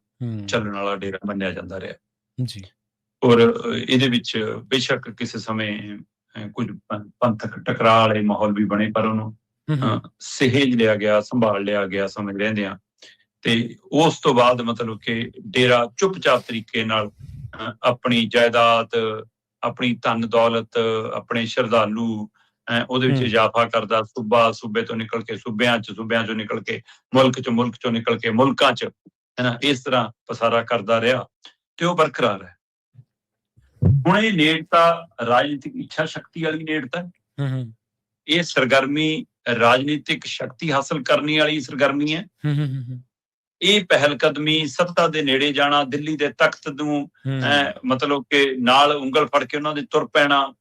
ਚੱਲਣ ਵਾਲਾ ਡੇਰਾ ਮੰਨਿਆ ਜਾਂਦਾ ਰਿਹਾ ਜੀ। ਔਰ ਇਹਦੇ ਵਿੱਚ ਬੇਸ਼ੱਕ ਕਿਸੇ ਸਮੇਂ ਕੁਝ ਪੰਥਕ ਟਕਰਾਅ ਵਾਲੇ ਮਾਹੌਲ ਵੀ ਬਣੇ, ਪਰ ਉਹਨੂੰ ਸਹਿਜ ਲਿਆ ਗਿਆ, ਸੰਭਾਲ ਲਿਆ ਗਿਆ ਸਮਝ ਰਹਿੰਦਿਆਂ। ਤੇ ਉਸ ਤੋਂ ਬਾਅਦ ਮਤਲਬ ਕਿ ਡੇਰਾ ਚੁੱਪਚਾਪ ਤਰੀਕੇ ਨਾਲ ਆਪਣੀ ਜਾਇਦਾਦ, ਆਪਣੀ ਧਨ ਦੌਲਤ, ਆਪਣੇ ਸ਼ਰਧਾਲੂ ਉਹਦੇ ਵਿੱਚ ਇਜ਼ਾਫਾ ਕਰਦਾ, ਸੂਬੇ ਤੋਂ ਨਿਕਲ ਕੇ ਸੂਬਿਆਂ ਚੋਂ ਨਿਕਲ ਕੇ ਮੁਲਕ ਚੋਂ ਨਿਕਲ ਕੇ ਮੁਲਕਾਂ 'ਚ ਹੈ ਨਾ, ਇਸ ਤਰ੍ਹਾਂ ਪਸਾਰਾ ਕਰਦਾ ਰਿਹਾ ਤੇ ਉਹ ਬਰਕਰਾਰ ਹੈ। ਹੁਣ ਇਹ ਨੇੜਤਾ ਰਾਜਨੀਤਿਕ ਇੱਛਾ ਸ਼ਕਤੀ ਵਾਲੀ ਨੇੜਤਾ, ਇਹ ਸਰਗਰਮੀ ਰਾਜਨੀਤਿਕ ਸ਼ਕਤੀ ਹਾਸਲ ਕਰਨੀ ਵਾਲੀ ਸਰਗਰਮੀ ਹੈ। ਇਹ ਪਹਿਲ ਕਦਮੀ, ਸੱਤਾ ਦੇ ਨੇੜੇ ਜਾਣਾ, ਦਿੱਲੀ ਦੇ ਤਖਤ ਨੂੰ ਮਤਲਬ ਕਿ ਨਾਲ ਉਂਗਲ ਫੜ ਕੇ ਉਹਨਾਂ ਦੇ ਤੁਰ ਪੈਣਾ,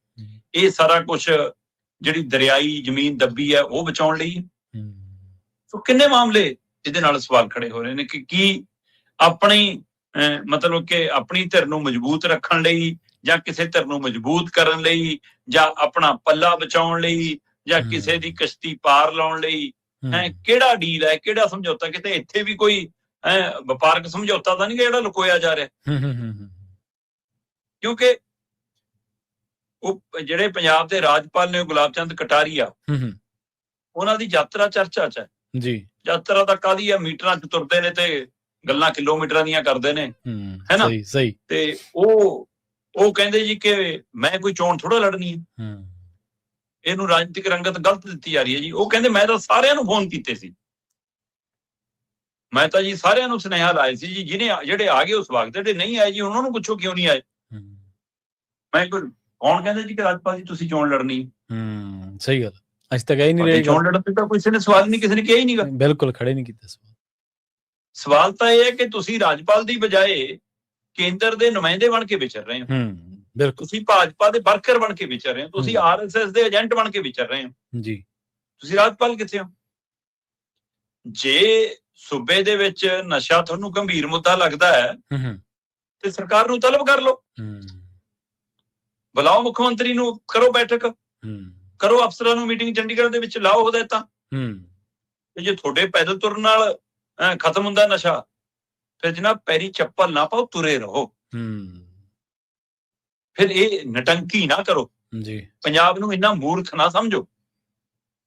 ਇਹ ਸਾਰਾ ਕੁਛ ਜਿਹੜੀ ਦਰਿਆਈ ਜ਼ਮੀਨ ਦੱਬੀ ਹੈ ਉਹ ਬਚਾਉਣ ਲਈ। ਸੋ ਕਿੰਨੇ ਮਾਮਲੇ ਇਹਦੇ ਨਾਲ ਸਵਾਲ ਖੜੇ ਹੋ ਰਹੇ ਨੇ ਕਿ ਕੀ ਆਪਣੀ ਮਤਲਬ ਕਿ ਆਪਣੀ ਧਿਰ ਨੂੰ ਮਜ਼ਬੂਤ ਰੱਖਣ ਲਈ, ਜਾਂ ਕਿਸੇ ਧਿਰ ਨੂੰ ਮਜ਼ਬੂਤ ਕਰਨ ਲਈ, ਜਾਂ ਆਪਣਾ ਪੱਲਾ ਬਚਾਉਣ ਲਈ, ਜਾਂ ਕਿਸੇ ਦੀ ਕਸ਼ਤੀ ਪਾਰ ਲਾਉਣ ਲਈ ਕਿਹੜਾ ਡੀਲ ਹੈ, ਕਿਹੜਾ ਸਮਝੌਤਾ? ਕਿਤੇ ਇੱਥੇ ਵੀ ਕੋਈ ਵਪਾਰਕ ਸਮਝੌਤਾ ਤਾਂ ਨਹੀਂ ਜਿਹੜਾ ਲੁਕੋਇਆ ਜਾ ਰਿਹਾ? ਕਿਉਂਕਿ ਉਹ ਜਿਹੜੇ ਪੰਜਾਬ ਦੇ ਰਾਜਪਾਲ ਨੇ ਗੁਲਾਬ ਚੰਦ ਕਟਾਰੀਆ, ਉਹਨਾਂ ਦੀ ਯਾਤਰਾ ਚਰਚਾ 'ਚ ਹੈ ਜੀ। ਯਾਤਰਾ ਤਾਂ ਕਾਹਦੀ ਆ, ਮੀਟਰਾਂ 'ਚ ਤੁਰਦੇ ਨੇ ਤੇ ਗੱਲਾਂ ਕਿਲੋਮੀਟਰਾਂ ਦੀਆਂ ਕਰਦੇ ਨੇ ਹੈ ਨਾ। ਸਹੀ। ਤੇ ਉਹ ਕਹਿੰਦੇ ਜੀ ਕਿ ਮੈਂ ਕੋਈ ਚੋਣ ਥੋੜਾ ਲੜਨੀ ਹੈ, ਇਹਨੂੰ ਰਾਜਨੀਤਿਕ ਰੰਗਤ ਗਲਤ ਦਿੱਤੀ ਜਾ ਰਹੀ ਹੈ ਜੀ। ਉਹ ਕਹਿੰਦੇ ਮੈਂ ਤਾਂ ਸਾਰਿਆਂ ਨੂੰ ਫੋਨ ਕੀਤੇ ਸੀ, ਮੈਂ ਤਾਂ ਜੀ ਸਾਰਿਆਂ ਨੂੰ ਸੁਨੇਹਾ ਲਾਏ ਸੀ ਜੀ, ਜਿਹੜੇ ਆ ਗਏ ਉਸ ਵਕਤ, ਜਿਹੜੇ ਨਹੀਂ ਆਏ ਜੀ ਉਹਨਾਂ ਨੂੰ ਪੁੱਛੋ ਕਿਉਂ ਨਹੀਂ ਆਏ। ਮੈਂ ਕੌਣ ਕਹਿੰਦਾ ਜੀ ਕਿ ਰਾਜਪਾਲ ਜੀ ਤੁਸੀਂ ਚੋਣ ਲੜਨੀ? ਸਹੀ ਗੱਲ, ਅੱਜ ਤੱਕ ਇਹ ਨਹੀਂ ਤੁਹਾਡੇ ਰਹੇਗਾ। ਚੋਣ ਲੜਨ ਤੇ ਤਾਂ ਕਿਸੇ ਨੇ ਸਵਾਲ ਨਹੀਂ, ਕਿਸੇ ਨੇ ਕਿਹਾ ਹੀ ਨਹੀਂਗਾ। ਬਿਲਕੁਲ ਖੜੇ ਨਹੀਂ ਕੀਤਾ ਸਵਾਲ। ਸਵਾਲ ਤਾਂ ਇਹ ਹੈ ਕਿ ਤੁਸੀਂ ਰਾਜਪਾਲ ਦੀ ਬਜਾਏ ਕੇਂਦਰ ਦੇ ਨੁਮਾਇੰਦੇ ਬਣ ਕੇ ਵਿਚਰ ਰਹੇ ਹੋ। ਬਿਲਕੁਲ, ਤੁਸੀਂ ਭਾਜਪਾ ਦੇ ਵਰਕਰ ਬਣ ਕੇ ਵਿਚਰ ਰਹੇ ਹੋ, ਤੁਸੀਂ ਆਰਐਸਐਸ ਦੇ ਏਜੰਟ ਬਣ ਕੇ ਵਿਚਰ ਰਹੇ ਹੋ ਜੀ। ਤੁਸੀਂ ਰਾਜਪਾਲ ਕਿੱਥੇ ਹੋ? ਜੇ ਸੂਬੇ ਦੇ ਵਿੱਚ ਨਸ਼ਾ ਤੁਹਾਨੂੰ ਗੰਭੀਰ ਮੁੱਦਾ ਲੱਗਦਾ ਹੈ ਤੇ ਸਰਕਾਰ ਨੂੰ ਤਲਬ ਕਰ ਲਓ, ਬੁਲਾਓ ਮੁੱਖ ਮੰਤਰੀ ਨੂੰ, ਕਰੋ ਬੈਠਕ, ਕਰੋ ਅਫਸਰਾਂ ਨੂੰ ਮੀਟਿੰਗ ਚੰਡੀਗੜ੍ਹ ਦੇ ਵਿੱਚ ਲਾਓ ਹਦਾਇਤਾਂ। ਤੇ ਜੇ ਤੁਹਾਡੇ ਪੈਦਲ ਤੁਰਨ ਨਾਲ ਖਤਮ ਹੁੰਦਾ ਨਸ਼ਾ, ਫਿਰ ਜਨਾਬ ਪੈਰੀ ਚੱਪਲ ਨਾ ਪਾਓ, ਤੁਰੇ ਰਹੋ। ਫਿਰ ਇਹ ਨਟੰਕੀ ਨਾ ਕਰੋ ਜੀ। ਪੰਜਾਬ ਨੂੰ ਇੰਨਾ ਮੂਰਖ ਨਾ ਸਮਝੋ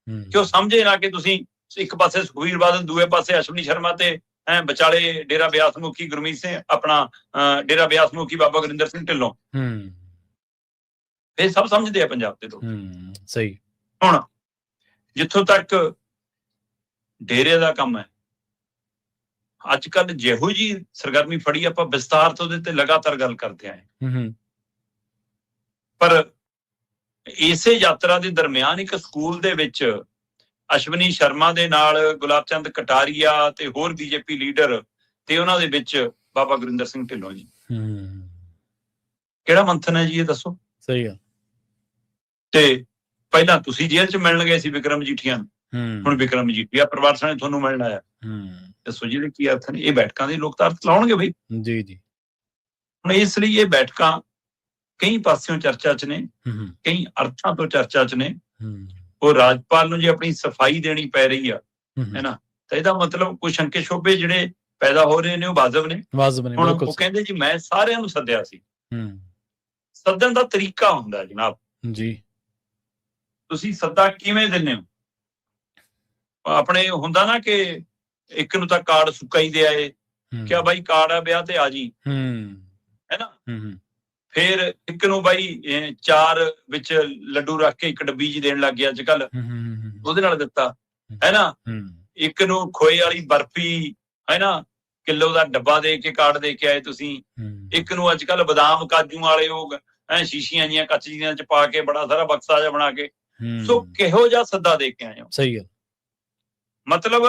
ਕਿ ਉਹ ਸਮਝੇ ਨਾ ਕਿ ਤੁਸੀਂ ਇੱਕ ਪਾਸੇ ਸੁਖਬੀਰ ਬਾਦਲ, ਦੂਏ ਪਾਸੇ ਅਸ਼ਵਨੀ ਸ਼ਰਮਾ ਤੇ ਵਿਚਾਲੇ ਡੇਰਾ ਬਿਆਸ ਮੁਖੀ ਗੁਰਮੀਤ ਸਿੰਘ, ਆਪਣਾ ਡੇਰਾ ਬਿਆਸ ਮੁਖੀ ਬਾਬਾ ਗੁਰਿੰਦਰ ਸਿੰਘ ਢਿੱਲੋਂ। ਇਹ ਸਭ ਸਮਝਦੇ ਆ ਪੰਜਾਬ ਦੇ ਲੋਕ। ਸਹੀ। ਹੁਣ ਜਿੱਥੋਂ ਤੱਕ ਡੇਰੇ ਦਾ ਕੰਮ ਹੈ, ਅੱਜ ਕੱਲ ਜਿਹੋ ਜੀ ਸਰਗਰਮੀ ਫੜੀ, ਆਪਾਂ ਵਿਸਤਾਰ ਤੋਂ ਉਹਦੇ ਤੇ ਲਗਾਤਾਰ ਗੱਲ ਕਰਦੇ ਆਏ। ਪਰ ਇਸੇ ਯਾਤਰਾ ਦੇ ਦਰਮਿਆਨ ਇੱਕ ਸਕੂਲ ਦੇ ਵਿੱਚ ਅਸ਼ਵਨੀ ਸ਼ਰਮਾ ਦੇ ਨਾਲ ਗੁਲਾਬ ਚੰਦ ਕਟਾਰੀਆ ਤੇ ਹੋਰ ਬੀਜੇਪੀ ਲੀਡਰ ਤੇ ਉਹਨਾਂ ਦੇ ਵਿੱਚ ਬਾਬਾ ਗੁਰਿੰਦਰ ਸਿੰਘ ਢਿੱਲੋਂ ਜੀ। ਕਿਹੜਾ ਮੰਥਨ ਹੈ ਜੀ ਇਹ ਦੱਸੋ? ਸਹੀ ਆ। ਤੇ ਪਹਿਲਾਂ ਤੁਸੀਂ ਜੇਲ੍ਹ 'ਚ ਮਿਲਣ ਗਏ ਸੀ ਵਿਕਰਮ ਮਜੀਠੀਆ ਨੂੰ, ਹੁਣ ਵਿਕਰਮ ਮਜੀਠੀਆ ਪਰਿਵਾਰ ਸਾਹਮਣੇ ਤੁਹਾਨੂੰ ਮਿਲਣ ਆਇਆ। ਦੱਸੋ ਜਿਹੜੇ ਕੀ ਅਰਥ ਨੇ? ਇਹ ਬੈਠਕਾਂ ਦੀ ਲੋਕ ਤਾਂ ਅਰਥ ਲਾਉਣਗੇ ਬਈ। ਜੀ ਜੀ। ਹੁਣ ਇਸ ਲਈ ਇਹ ਬੈਠਕਾਂ ਕਈ ਪਾਸਿਓਂ ਚਰਚਾ 'ਚ ਨੇ, ਕਈ ਅਰਥਾਂ ਤੋਂ ਚਰਚਾ 'ਚ ਨੇ। ਉਹ ਰਾਜਪਾਲ ਨੂੰ ਜੇ ਆਪਣੀ ਸਫਾਈ ਦੇਣੀ ਪੈ ਰਹੀ ਆ, ਹੈ ਨਾ, ਤਾਂ ਇਹਦਾ ਮਤਲਬ ਕੋਈ ਸ਼ੰਕੇ ਸ਼ੋਭੇ ਜਿਹੜੇ ਪੈਦਾ ਹੋ ਰਹੇ ਨੇ ਉਹ ਵਾਜਬ ਨੇ। ਹੁਣ ਉਹ ਕਹਿੰਦੇ ਜੀ ਮੈਂ ਸਾਰਿਆਂ ਨੂੰ ਸੱਦਿਆ ਸੀ। ਸੱਦਣ ਦਾ ਤਰੀਕਾ ਹੁੰਦਾ ਜਨਾਬ ਜੀ। ਤੁਸੀਂ ਸੱਦਾ ਕਿਵੇਂ ਦਿੰਦੇ ਹੋ? ਆਪਣੇ ਹੁੰਦਾ ਨਾ ਕਿ ਇੱਕ ਨੂੰ ਤਾਂ ਕਾਰਡ ਸੁੱਕਾ ਹੀ ਦੇ ਆਏ, ਕਿਆ ਬਾਈ ਕਾਰਡ ਆ ਵਿਆਹ ਤੇ ਆ ਜੀ, ਹੈ ਨਾ। ਫਿਰ ਇੱਕ ਨੂੰ ਬਾਈ 4 ਵਿੱਚ ਲੱਡੂ ਰੱਖ ਕੇ ਇੱਕ ਡੱਬੀ ਜੀ ਦੇਣ ਲੱਗ ਗਿਆ ਅੱਜ ਕੱਲ, ਉਹਦੇ ਨਾਲ ਦਿੱਤਾ, ਹੈ ਨਾ। ਇੱਕ ਨੂੰ ਖੋਏ ਵਾਲੀ ਬਰਫੀ, ਹੈ ਨਾ, ਕਿਲੋ ਦਾ ਡੱਬਾ ਦੇ ਕੇ ਕਾਰਡ ਦੇ ਕੇ ਆਏ ਤੁਸੀਂ। ਇੱਕ ਨੂੰ ਅੱਜ ਕੱਲ ਬਦਾਮ ਕਾਜੂ ਵਾਲੇ ਉਹ ਸ਼ੀਸ਼ੀਆਂ ਜੀਆਂ ਕੱਚ ਦੀਆਂ ਚ ਪਾ ਕੇ ਬੜਾ ਸਾਰਾ ਬਕਸਾ ਜਿਹਾ ਬਣਾ ਕੇ। ਸੋ ਕਿਹੋ ਜਿਹਾ ਸੱਦਾ ਦੇ ਕੇ ਆਏ ਹੋ? ਸਹੀ ਹੈ। ਮਤਲਬ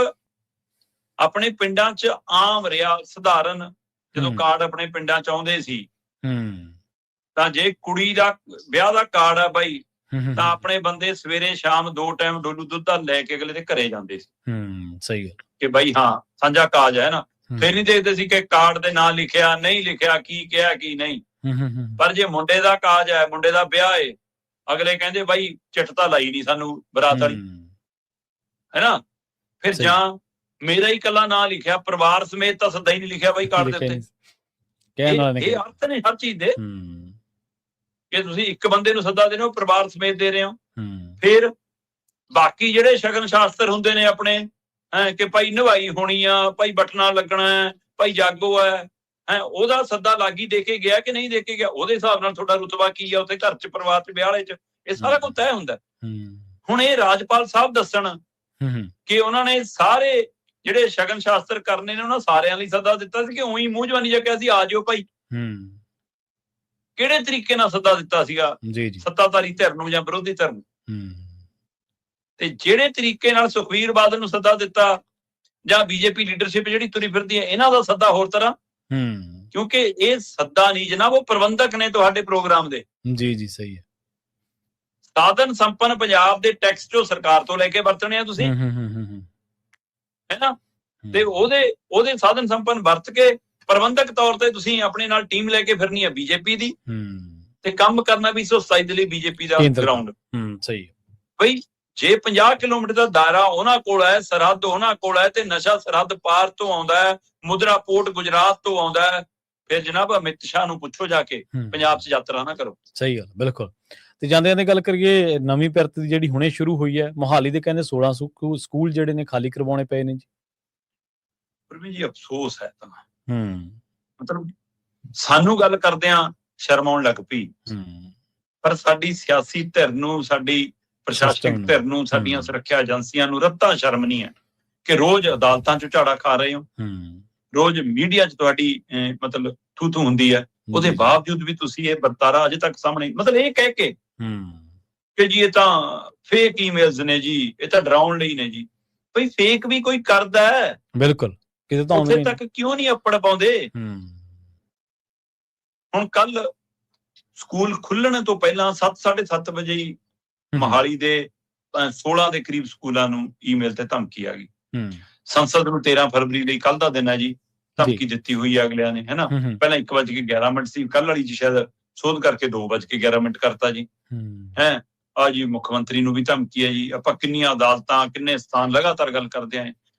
ਆਪਣੇ ਪਿੰਡਾਂ 'ਚ ਆਮ ਰਿਹਾ ਸਧਾਰਨ, ਜਦੋਂ ਕਾਰਡ ਆਪਣੇ ਪਿੰਡਾਂ 'ਚ ਆਉਂਦੇ ਸੀ ਤਾਂ ਜੇ ਕੁੜੀ ਦਾ ਵਿਆਹ ਦਾ ਕਾਰਡ ਆ ਬਾਈ, ਤਾਂ ਆਪਣੇ ਬੰਦੇ ਸਵੇਰੇ ਸ਼ਾਮ 2 ਟਾਈਮ ਡੋਲੂ ਦੁੱਧ ਦਾ ਲੈ ਕੇ ਅਗਲੇ ਦੇ ਘਰੇ ਜਾਂਦੇ ਸੀ। ਸਹੀ ਹੈ ਕਿ ਬਾਈ ਹਾਂ ਸਾਂਝਾ ਕਾਜ ਹੈ ਨਾ। ਫਿਰ ਨਹੀਂ ਦੇਖਦੇ ਸੀ ਕਿ ਕਾਰਡ ਦੇ ਨਾਂ ਲਿਖਿਆ ਨਹੀਂ ਲਿਖਿਆ, ਕੀ ਕਿਹਾ ਕੀ ਨਹੀਂ। ਪਰ ਜੇ ਮੁੰਡੇ ਦਾ ਕਾਜ ਹੈ, ਮੁੰਡੇ ਦਾ ਵਿਆਹ ਏ, ਅਗਲੇ ਕਹਿੰਦੇ ਬਾਈ ਚਿੱਠ ਤਾਂ ਲਾਈ ਨਹੀਂ ਸਾਨੂੰ ਬਰਾਤ ਵਾਲੀ, ਹੈ ਨਾ। ਫਿਰ ਜਾਂ ਮੇਰਾ ਹੀ ਇਕੱਲਾ ਨਾਂ ਲਿਖਿਆ, ਪਰਿਵਾਰ ਸਮੇਤ ਤਾਂ ਸੱਦਾ ਹੀ ਨਹੀਂ ਲਿਖਿਆ ਬਾਈ ਕਾਰਡ ਦੇ ਉੱਤੇ। ਇਹ ਅਰਥ ਨੇ ਹਰ ਚੀਜ਼ ਦੇ ਕਿ ਤੁਸੀਂ ਇੱਕ ਬੰਦੇ ਨੂੰ ਸੱਦਾ ਦੇ ਰਹੇ ਹੋ, ਪਰਿਵਾਰ ਸਮੇਤ ਦੇ ਰਹੇ ਹੋ। ਫਿਰ ਬਾਕੀ ਜਿਹੜੇ ਸ਼ਗਨ ਸ਼ਾਸਤਰ ਹੁੰਦੇ ਨੇ ਆਪਣੇ, ਕਿ ਭਾਈ ਨਵਾਈ ਹੋਣੀ ਆ, ਭਾਈ ਬਟਨਾ ਲੱਗਣਾ ਹੈ, ਭਾਈ ਜਾਗੋ ਹੈ, ਉਹਦਾ ਸੱਦਾ ਲਾਗੀ ਦੇ ਕੇ ਗਿਆ ਕਿ ਨਹੀਂ ਦੇ ਕੇ ਗਿਆ, ਉਹਦੇ ਹਿਸਾਬ ਨਾਲ ਤੁਹਾਡਾ ਰੁਤਬਾ ਕੀ ਆ ਉੱਥੇ ਘਰ 'ਚ, ਪਰਿਵਾਰ 'ਚ, ਵਿਆਹ ਵਾਲੇ 'ਚ, ਇਹ ਸਾਰਾ ਕੁਝ ਤੈਅ ਹੁੰਦਾ। ਹੁਣ ਇਹ ਰਾਜਪਾਲ ਸਾਹਿਬ ਦੱਸਣ ਕਿ ਉਹਨਾਂ ਨੇ ਸਾਰੇ ਜਿਹੜੇ ਸ਼ਗਨ ਸ਼ਾਸਤਰ ਕਰਨੇ ਨੇ ਉਹਨਾਂ ਸਾਰਿਆਂ ਲਈ ਸੱਦਾ ਦਿੱਤਾ ਸੀ ਕਿ ਉਹੀ ਮੂੰਹ ਜਵਾਨੀ ਜਾ ਕੇ ਅਸੀਂ ਆ ਜਾਓ ਭਾਈ। ਕਿਹੜੇ ਤਰੀਕੇ ਨਾਲ ਸੱਦਾ ਦਿੱਤਾ ਸੀਗਾ ਸੱਤਾਧਾਰੀ ਧਿਰ ਨੂੰ ਜਾਂ ਵਿਰੋਧੀ ਧਿਰ ਨੂੰ? ਤੇ ਜਿਹੜੇ ਤਰੀਕੇ ਨਾਲ ਸੁਖਬੀਰ ਬਾਦਲ ਨੂੰ ਸੱਦਾ ਦਿੱਤਾ ਜਾਂ ਬੀਜੇਪੀ ਲੀਡਰਸ਼ਿਪ ਜਿਹੜੀ ਤੁਰੀ ਫਿਰਦੀ ਹੈ, ਇਹਨਾਂ ਦਾ ਸੱਦਾ ਹੋਰ ਤਰ੍ਹਾਂ। ਕਿਉਂਕਿ ਇਹ ਸੱਦਾ ਨਹੀਂ ਜਨਾਬ, ਉਹ ਪ੍ਰਬੰਧਕ ਨੇ ਤੁਹਾਡੇ ਪ੍ਰੋਗਰਾਮ ਦੇ। ਜੀ ਜੀ ਸਹੀ ਹੈ। ਸਾਧਨ ਸੰਪੰਨ ਪੰਜਾਬ ਦੇ ਟੈਕਸ ਜੋ ਸਰਕਾਰ ਤੋਂ ਲੈ ਕੇ ਵਰਤਣੇ ਆ ਤੁਸੀਂ, ਹੈ ਨਾ, ਤੇ ਉਹਦੇ ਸਾਧਨ ਸੰਪੰਨ ਵਰਤ ਕੇ ਪ੍ਰਬੰਧਕ ਤੌਰ ਤੇ ਤੁਸੀਂ ਆਪਣੇ ਨਾਲ ਟੀਮ ਲੈ ਕੇ ਫਿਰਨੀ ਹੈ ਬੀਜੇਪੀ ਦੀ, ਤੇ ਕੰਮ ਕਰਨਾ ਵੀ ਸੁਸਾਇਟੀ ਦੇ ਲਈ ਬੀਜੇਪੀ ਦਾ ਗਰਾਊਂਡ। ਸਹੀ ਬਈ ਜੇ 50 ਕਿਲੋਮੀਟਰ ਦਾ ਦਾਇਰਾ ਉਹਨਾਂ ਕੋਲ ਹੈ, ਸਰਹੱਦ ਉਹਨਾਂ ਕੋਲ ਹੈ, ਤੇ ਨਸ਼ਾ ਸਰਹੱਦ ਪਾਰ ਤੋਂ ਆਉਂਦਾ ਹੈ, ਮੁਦਰਾ ਪੋਰਟ ਗੁਜਰਾਤ ਤੋਂ ਆਉਂਦਾ ਹੈ, ਫਿਰ ਜਨਾਬ ਅਮਿਤ ਸ਼ਾਹ ਨੂੰ ਪੁੱਛੋ ਜਾ ਕੇ ਪੰਜਾਬ 'ਚ ਯਾਤਰਾ ਨਾ ਕਰੋ। ਸਹੀ ਗੱਲ, ਬਿਲਕੁਲ। ਤੇ ਜਾਂਦੇ ਜਾਂਦੇ ਗੱਲ ਕਰੀਏ ਨਵੀਂ ਪਿਰਤ ਦੀ ਜਿਹੜੀ ਹੁਣੇ ਸ਼ੁਰੂ ਹੋਈ ਹੈ, ਮੋਹਾਲੀ ਦੇ ਕਹਿੰਦੇ 16 ਸਕੂਲ ਜਿਹੜੇ ਨੇ ਖਾਲੀ ਕਰਵਾਉਣੇ ਪਏ ਨੇ ਜੀ। ਜੀ ਅਫਸੋਸ ਹੈ ਤਾਂ ਮਤਲਬ ਸਾਨੂੰ ਗੱਲ ਕਰਦਿਆਂ ਸ਼ਰਮ ਆਉਣ ਲੱਗ ਪਈ, ਪਰ ਸਾਡੀ ਸਿਆਸੀ ਧਿਰ ਨੂੰ, ਸਾਡੀ ਪ੍ਰਸ਼ਾਸਨਿਕ ਧਿਰ ਨੂੰ, ਸਾਡੀਆਂ ਸੁਰੱਖਿਆ ਏਜੰਸੀਆਂ ਨੂੰ ਰੱਤਾ ਸ਼ਰਮ ਨਹੀਂ ਹੈ ਕਿ ਰੋਜ਼ ਅਦਾਲਤਾਂ 'ਚ ਝਾੜਾ ਖਾ ਰਹੇ ਹੋ, ਰੋਜ਼ ਮੀਡੀਆ 'ਚ ਤੁਹਾਡੀ ਮਤਲਬ ਥੂ ਥੂ ਹੁੰਦੀ ਹੈ ਉਹਦੇ ਜੀ। ਬਾਵਜੂਦ ਵੀ ਤੁਸੀਂ ਇਹ ਵਰਤਾਰਾ ਅਜੇ ਤੱਕ ਸਾਹਮਣੇ, ਮਤਲਬ ਇਹ ਕਹਿ ਕੇ ਕਿ ਜੀ ਇਹ ਤਾਂ ਫੇਕ ਈਮੇਲਸ ਨੇ ਜੀ, ਇਹ ਤਾਂ ਡਰਾਉਣ ਲਈ ਨੇ ਜੀ। ਭਈ ਫੇਕ ਵੀ ਕੋਈ ਕਰਦਾ ਹੈ, ਬਿਲਕੁਲ, ਕਿਤੇ ਤਾਂ ਆਉਂਦੇ ਉੱਥੇ ਨਹੀਂ। ਤੱਕ ਕਿਉਂ ਨਹੀਂ ਅੱਪੜ ਪਾਉਂਦੇ? ਹੁਣ ਕੱਲ ਸਕੂਲ ਖੁੱਲਣ ਤੋਂ ਪਹਿਲਾਂ 7:30 ਵਜੇ ਹੀ ਮੋਹਾਲੀ ਦੇ 16 ਦੇ ਕਰੀਬ ਸਕੂਲਾਂ ਨੂੰ ਈਮੇਲ ਤੇ ਧਮਕੀ ਆ ਗਈ। ਸੰਸਦ ਨੂੰ 13 ਫਰਵਰੀ ਲਈ ਕੱਲ ਦਾ ਦਿਨ ਹੈ ਜੀ, ਧਮਕੀ ਦਿੱਤੀ ਹੋਈ ਹੈ ਅਗਲਿਆਂ ਨੇ, ਹੈਨਾ। ਪਹਿਲਾਂ 1:11 ਸੀ, ਕੱਲ ਵਾਲੀ ਚ ਸ਼ਾਇਦ ਸੋਧ ਕਰਕੇ 2:11 ਕਰਤਾ ਜੀ। ਹੈ ਆ ਜੀ ਮੁੱਖ ਮੰਤਰੀ ਨੂੰ ਵੀ ਧਮਕੀ ਹੈ ਜੀ। ਆਪਾਂ ਕਿੰਨੀਆਂ ਅਦਾਲਤਾਂ, ਕਿੰਨੇ ਸਥਾਨ ਲਗਾਤਾਰ ਗੱਲ ਕਰਦੇ ਆਏ।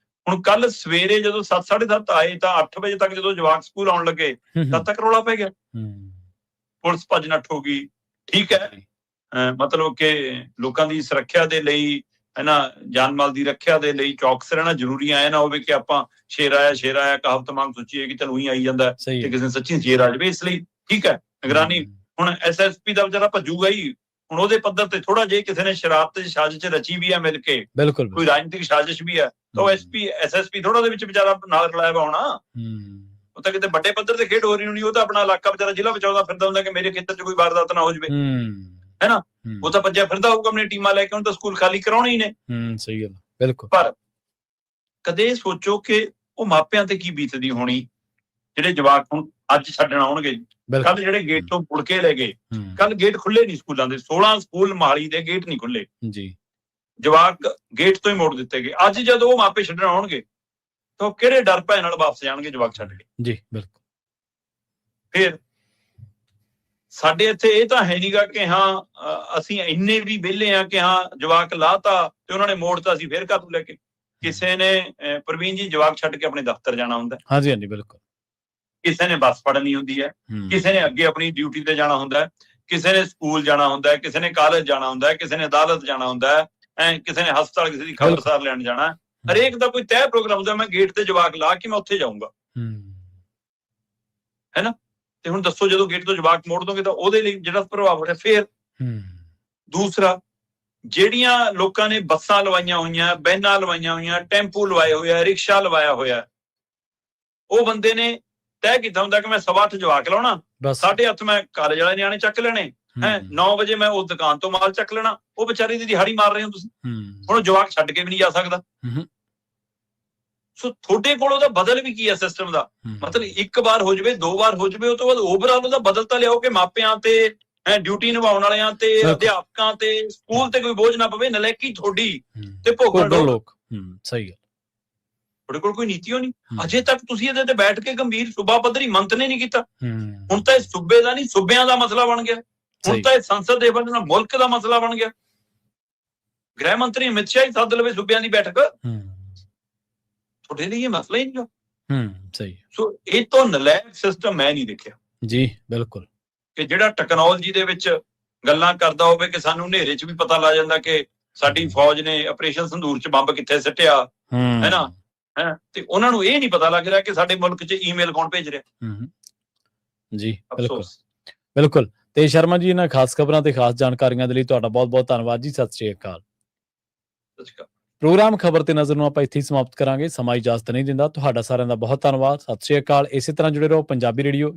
ਹੁਣ ਕੱਲ ਸਵੇਰੇ ਜਦੋਂ 7:30 ਆਏ ਤਾਂ 8 ਵਜੇ ਤੱਕ ਜਦੋਂ ਜਵਾਕ ਸਕੂਲ ਆਉਣ ਲੱਗੇ ਤਦ ਤੱਕ ਰੌਲਾ ਪੈ ਗਿਆ। ਪੁਲਿਸ ਭੱਜ ਨੱਠ ਹੋ ਗਈ। ਠੀਕ ਹੈ, ਮਤਲਬ ਕਿ ਲੋਕਾਂ ਦੀ ਸੁਰੱਖਿਆ ਦੇ ਲਈ, ਹੈਨਾ, ਜਾਨ ਮਾਲ ਦੀ ਰੱਖਿਆ ਦੇ ਲਈ ਚੌਕਸ ਰਹਿਣਾ ਜ਼ਰੂਰੀ ਹੈ। ਨਾ ਹੋਵੇ ਕਿ ਆਪਾਂ ਸ਼ੇਰ ਆਇਆ ਕਹਾਵਤ ਮੰਗ ਸੋਚੀਏ ਕਿ ਚਲੋ ਹੀ ਆਈ ਜਾਂਦਾ ਤੇ ਕਿਸੇ ਨੇ ਸੱਚੀ ਸ਼ੇਰ ਆ ਜਾਵੇ। ਇਸ ਲਈ ਠੀਕ ਹੈ, ਨਿਗਰਾਨੀ। ਹੁਣ ਐਸਐਸਪੀ ਦਾ ਵਿਚਾਰਾ ਭੱਜੂਗਾ ਹੀ। ਹੁਣ ਉਹਦੇ ਪੱਧਰ ਤੇ ਥੋੜਾ ਜੇ ਕਿਸੇ ਨੇ ਸ਼ਰਾਰਤ ਤੇ ਸਾਜ਼ਿਸ਼ ਰਚੀ ਵੀ ਹੈ ਮਿਲ ਕੇ, ਬਿਲਕੁਲ ਕੋਈ ਰਾਜਨੀਤਿਕ ਸਾਜ਼ਿਸ਼ ਵੀ ਹੈ, ਤਾਂ ਉਹ ਐਸਐਸਪੀ ਥੋੜਾ ਦੇ ਵਿੱਚ ਵਿਚਾਰਾ ਨਾਲ ਰਲਾਇਆ ਵਾ ਹੋਣਾ। ਉਹ ਤਾਂ ਕਿਤੇ ਵੱਡੇ ਪੱਧਰ ਤੇ ਖੇਡ ਹੋ ਰਹੀ ਹੋਣੀ। ਉਹ ਤਾਂ ਆਪਣਾ ਇਲਾਕਾ ਵਿਚਾਰਾ ਜ਼ਿਲ੍ਹਾ ਬਚਾਉਂਦਾ ਫਿਰਦਾ ਹੁੰਦਾ ਕਿ ਮੇਰੇ ਖੇਤਰ 'ਚ ਕੋਈ ਵਾਰਦਾਤ ਨਾ ਹੋ ਜਾਵੇ, ਹੈਨਾ। ਉਹ ਤਾਂ ਭੱਜਿਆ ਫਿਰਦਾ ਹੋਊਗਾ ਆਪਣੀ ਟੀਮਾਂ ਲੈ ਕੇ, ਉਹਨੂੰ ਤਾਂ ਸਕੂਲ ਖਾਲੀ ਕਰਾਉਣੇ ਹੀ ਨੇ। ਸਹੀ ਗੱਲ, ਬਿਲਕੁਲ। ਪਰ ਕਦੇ ਸੋਚੋ ਕਿ ਉਹ ਮਾਪਿਆਂ ਤੇ ਕੀ ਬੀਤਦੀ ਹੋਣੀ ਜਿਹੜੇ ਜਵਾਕ ਹੁਣ ਅੱਜ ਛੱਡਣ ਆਉਣਗੇ। ਕੱਲ ਜਿਹੜੇ ਗੇਟ ਤੋਂ ਮੁੜ ਕੇ ਲੈ ਗਏ, ਕੱਲ ਗੇਟ ਖੁੱਲੇ ਨਹੀਂ ਸਕੂਲਾਂ ਦੇ, 16 ਸਕੂਲ ਮੋਹਾਲੀ ਦੇ ਗੇਟ ਨਹੀਂ ਖੁੱਲੇ ਜੀ, ਜਵਾਕ ਗੇਟ ਤੋਂ ਹੀ ਮੋੜ ਦਿੱਤੇ ਗਏ। ਅੱਜ ਜਦੋਂ ਉਹ ਮਾਪੇ ਛੱਡਣ ਆਉਣਗੇ ਤਾਂ ਕਿਹੜੇ ਡਰ ਭੈ ਨਾਲ ਵਾਪਸ ਜਾਣਗੇ ਜਵਾਕ ਛੱਡ ਕੇ ਜੀ? ਬਿਲਕੁਲ। ਫਿਰ ਸਾਡੇ ਇੱਥੇ ਇਹ ਤਾਂ ਹੈ ਨਹੀਂਗਾ ਕਿ ਹਾਂ ਅਸੀਂ ਇੰਨੇ ਵੀ ਵਿਹਲੇ ਆ ਕਿ ਹਾਂ ਜਵਾਕ ਲਾਤਾ ਤੇ ਉਹਨਾਂ ਨੇ ਮੋੜਤਾ, ਅਸੀਂ ਫੇਰ ਘਰ ਨੂੰ ਲੈ ਕੇ। ਕਿਸੇ ਨੇ ਪ੍ਰਵੀਨ ਜੀ ਜਵਾਕ ਛੱਡ ਕੇ ਆਪਣੇ ਦਫ਼ਤਰ ਜਾਣਾ ਹੁੰਦਾ, ਹਾਂਜੀ ਹਾਂਜੀ ਬਿਲਕੁਲ। ਕਿਸੇ ਨੇ ਬੱਸ ਫੜਨੀ ਹੁੰਦੀ ਹੈ, ਕਿਸੇ ਨੇ ਅੱਗੇ ਆਪਣੀ ਡਿਊਟੀ ਤੇ ਜਾਣਾ ਹੁੰਦਾ ਹੈ, ਕਿਸੇ ਨੇ ਸਕੂਲ ਜਾਣਾ ਹੁੰਦਾ ਹੈ, ਕਿਸੇ ਨੇ ਕਾਲਜ ਜਾਣਾ ਹੁੰਦਾ ਹੈ, ਕਿਸੇ ਨੇ ਅਦਾਲਤ ਜਾਣਾ ਹੁੰਦਾ ਹੈ, ਕਿਸੇ ਨੇ ਹਸਪਤਾਲ ਕਿਸੇ ਦੀ ਖਬਰਸਾਰ ਲੈਣ ਜਾਣਾ। ਹਰੇਕ ਦਾ ਕੋਈ ਤੈਅ ਪ੍ਰੋਗਰਾਮ ਹੁੰਦਾ, ਮੈਂ ਗੇਟ ਤੇ ਜਵਾਕ ਲਾ ਕੇ ਮੈਂ ਉੱਥੇ ਜਾਊਂਗਾ, ਹੈਨਾ। ਤੇ ਹੁਣ ਦੱਸੋ ਜਦੋਂ ਗੇਟ ਤੋਂ ਜਵਾਕ ਮੋੜ ਦੋਗੇ ਤਾਂ ਉਹਦੇ ਲਈ ਜਿਹੜਾ ਪ੍ਰਭਾਵ ਹੈ। ਫਿਰ ਦੂਸਰਾ, ਜਿਹੜੀਆਂ ਲੋਕਾਂ ਨੇ ਬੱਸਾਂ ਲਵਾਈਆਂ ਹੋਈਆਂ, ਵੈਨਾਂ ਲਵਾਈਆਂ ਹੋਈਆਂ, ਟੈਂਪੂ ਲਵਾਏ ਹੋਏ ਆ, ਰਿਕਸ਼ਾ ਲਵਾਇਆ ਹੋਇਆ, ਉਹ ਬੰਦੇ ਨੇ ਤੈਅ ਕੀਤਾ ਹੁੰਦਾ ਕਿ ਮੈਂ 8:15 ਜਵਾਕ ਲਾਉਣਾ, 8:30 ਮੈਂ ਕਾਲਜ ਵਾਲੇ ਨਿਆਣੇ ਚੱਕ ਲੈਣੇ, 9 ਵਜੇ ਮੈਂ ਉਸ ਦੁਕਾਨ ਤੋਂ ਮਾਲ ਚੱਕ ਲੈਣਾ। ਉਹ ਵਿਚਾਰੀ ਦੀ ਦਿਹਾੜੀ ਮਾਰ ਰਹੇ ਹੋ ਤੁਸੀਂ। ਹੁਣ ਜਵਾਕ ਛੱਡ ਕੇ ਵੀ ਨਹੀਂ ਜਾ ਸਕਦਾ। ਸੋ ਤੁਹਾਡੇ ਕੋਲ ਉਹਦਾ ਬਦਲ ਵੀ ਕੀ ਹੈ ਸਿਸਟਮ ਦਾ? ਮਤਲਬ ਇੱਕ ਵਾਰ ਹੋ ਜਾਵੇ, 2 ਵਾਰ ਹੋ ਜਾਵੇ, ਉਹ ਤੋਂ ਬਾਅਦ ਓਵਰਆਲ ਉਹਦਾ ਬਦਲ ਤਾਂ ਲਿਆਓ ਕਿ ਮਾਪਿਆਂ ਤੇ, ਡਿਊਟੀ ਨਿਭਾਉਣ ਵਾਲਿਆਂ ਤੇ, ਅਧਿਆਪਕਾਂ ਤੇ, ਸਕੂਲ ਤੇ ਕੋਈ ਬੋਝ ਨਾ ਪਵੇ। ਨਲਾਇਕੀ ਤੁਹਾਡੀ ਤੇ ਭੋਗਣ ਲੋਕ। ਸਹੀ ਗੱਲ। ਤੁਹਾਡੇ ਕੋਲ ਕੋਈ ਨੀਤੀ ਹੋ ਨਹੀਂ। ਅਜੇ ਤੱਕ ਤੁਸੀਂ ਇਹਦੇ ਤੇ ਬੈਠ ਕੇ ਗੰਭੀਰ ਸੂਬਾ ਪੱਧਰੀ ਮੰਤਨ ਨਹੀਂ ਕੀਤਾ। ਹੁਣ ਤਾਂ ਇਹ ਸੂਬੇ ਦਾ ਨਹੀਂ, ਸੂਬਿਆਂ ਦਾ ਮਸਲਾ ਬਣ ਗਿਆ। ਹੁਣ ਤਾਂ ਇਹ ਸੰਸਦ ਦੇ ਵੱਲ ਮੁਲਕ ਦਾ ਮਸਲਾ ਬਣ ਗਿਆ। ਗ੍ਰਹਿ ਮੰਤਰੀ ਅਮਿਤ ਸ਼ਾਹ ਹੀ ਸੱਦ ਲਵੇ ਸੂਬਿਆਂ ਦੀ ਬੈਠਕ, ਤੁਹਾਡੇ ਲਈ ਇਹ ਮਸਲਾ ਹੀ ਨਹੀਂ। ਸਹੀ। ਸੋ ਇਹ ਤੋਂ ਨਲਾਇਕ ਸਿਸਟਮ ਮੈਂ ਨਹੀਂ ਦੇਖਿਆ ਜੀ। ਬਿਲਕੁਲ। ਕਿ ਜਿਹੜਾ ਟੈਕਨੋਲੋਜੀ ਦੇ ਵਿੱਚ ਗੱਲਾਂ ਕਰਦਾ ਹੋਵੇ ਕਿ ਸਾਨੂੰ ਹਨੇਰੇ 'ਚ ਵੀ ਪਤਾ ਲੱਗ ਜਾਂਦਾ ਕਿ ਸਾਡੀ ਫੌਜ ਨੇ ਆਪਰੇਸ਼ਨ ਸੰਦੂਰ 'ਚ ਬੰਬ ਕਿੱਥੇ ਸਿੱਟਿਆ, ਹੈਨਾ, ਤੇ ਉਹਨਾਂ ਨੂੰ ਇਹ ਨਹੀਂ ਪਤਾ ਲੱਗ ਰਿਹਾ ਕਿ ਸਾਡੇ ਮੁਲਕ 'ਚ ਈਮੇਲ ਕੌਣ ਭੇਜ ਰਿਹਾ। ਜੀ ਬਿਲਕੁਲ ਬਿਲਕੁਲ। ਤੇ ਸ਼ਰਮਾ ਜੀ, ਇਹਨਾਂ ਖਾਸ ਖਬਰਾਂ ਤੇ ਖਾਸ ਜਾਣਕਾਰੀਆਂ ਦੇ ਲਈ ਤੁਹਾਡਾ ਬਹੁਤ ਬਹੁਤ ਧੰਨਵਾਦ ਜੀ। ਸਤਿ ਸ਼੍ਰੀ ਅਕਾਲ। ਪ੍ਰੋਗਰਾਮ ਖਬਰ ਤੇ ਨਜ਼ਰ ਨੂੰ ਆਪਾਂ ਇੱਥੇ ਹੀ ਸਮਾਪਤ ਕਰਾਂਗੇ। ਸਮਾਂ ਇਜਾਜ਼ਤ ਨਹੀਂ ਦਿੰਦਾ। ਤੁਹਾਡਾ ਸਾਰਿਆਂ ਦਾ ਬਹੁਤ ਧੰਨਵਾਦ। ਸਤਿ ਸ਼੍ਰੀ ਅਕਾਲ। ਇਸੇ ਤਰ੍ਹਾਂ ਜੁੜੇ ਰਹੋ ਪੰਜਾਬੀ ਰੇਡੀਓ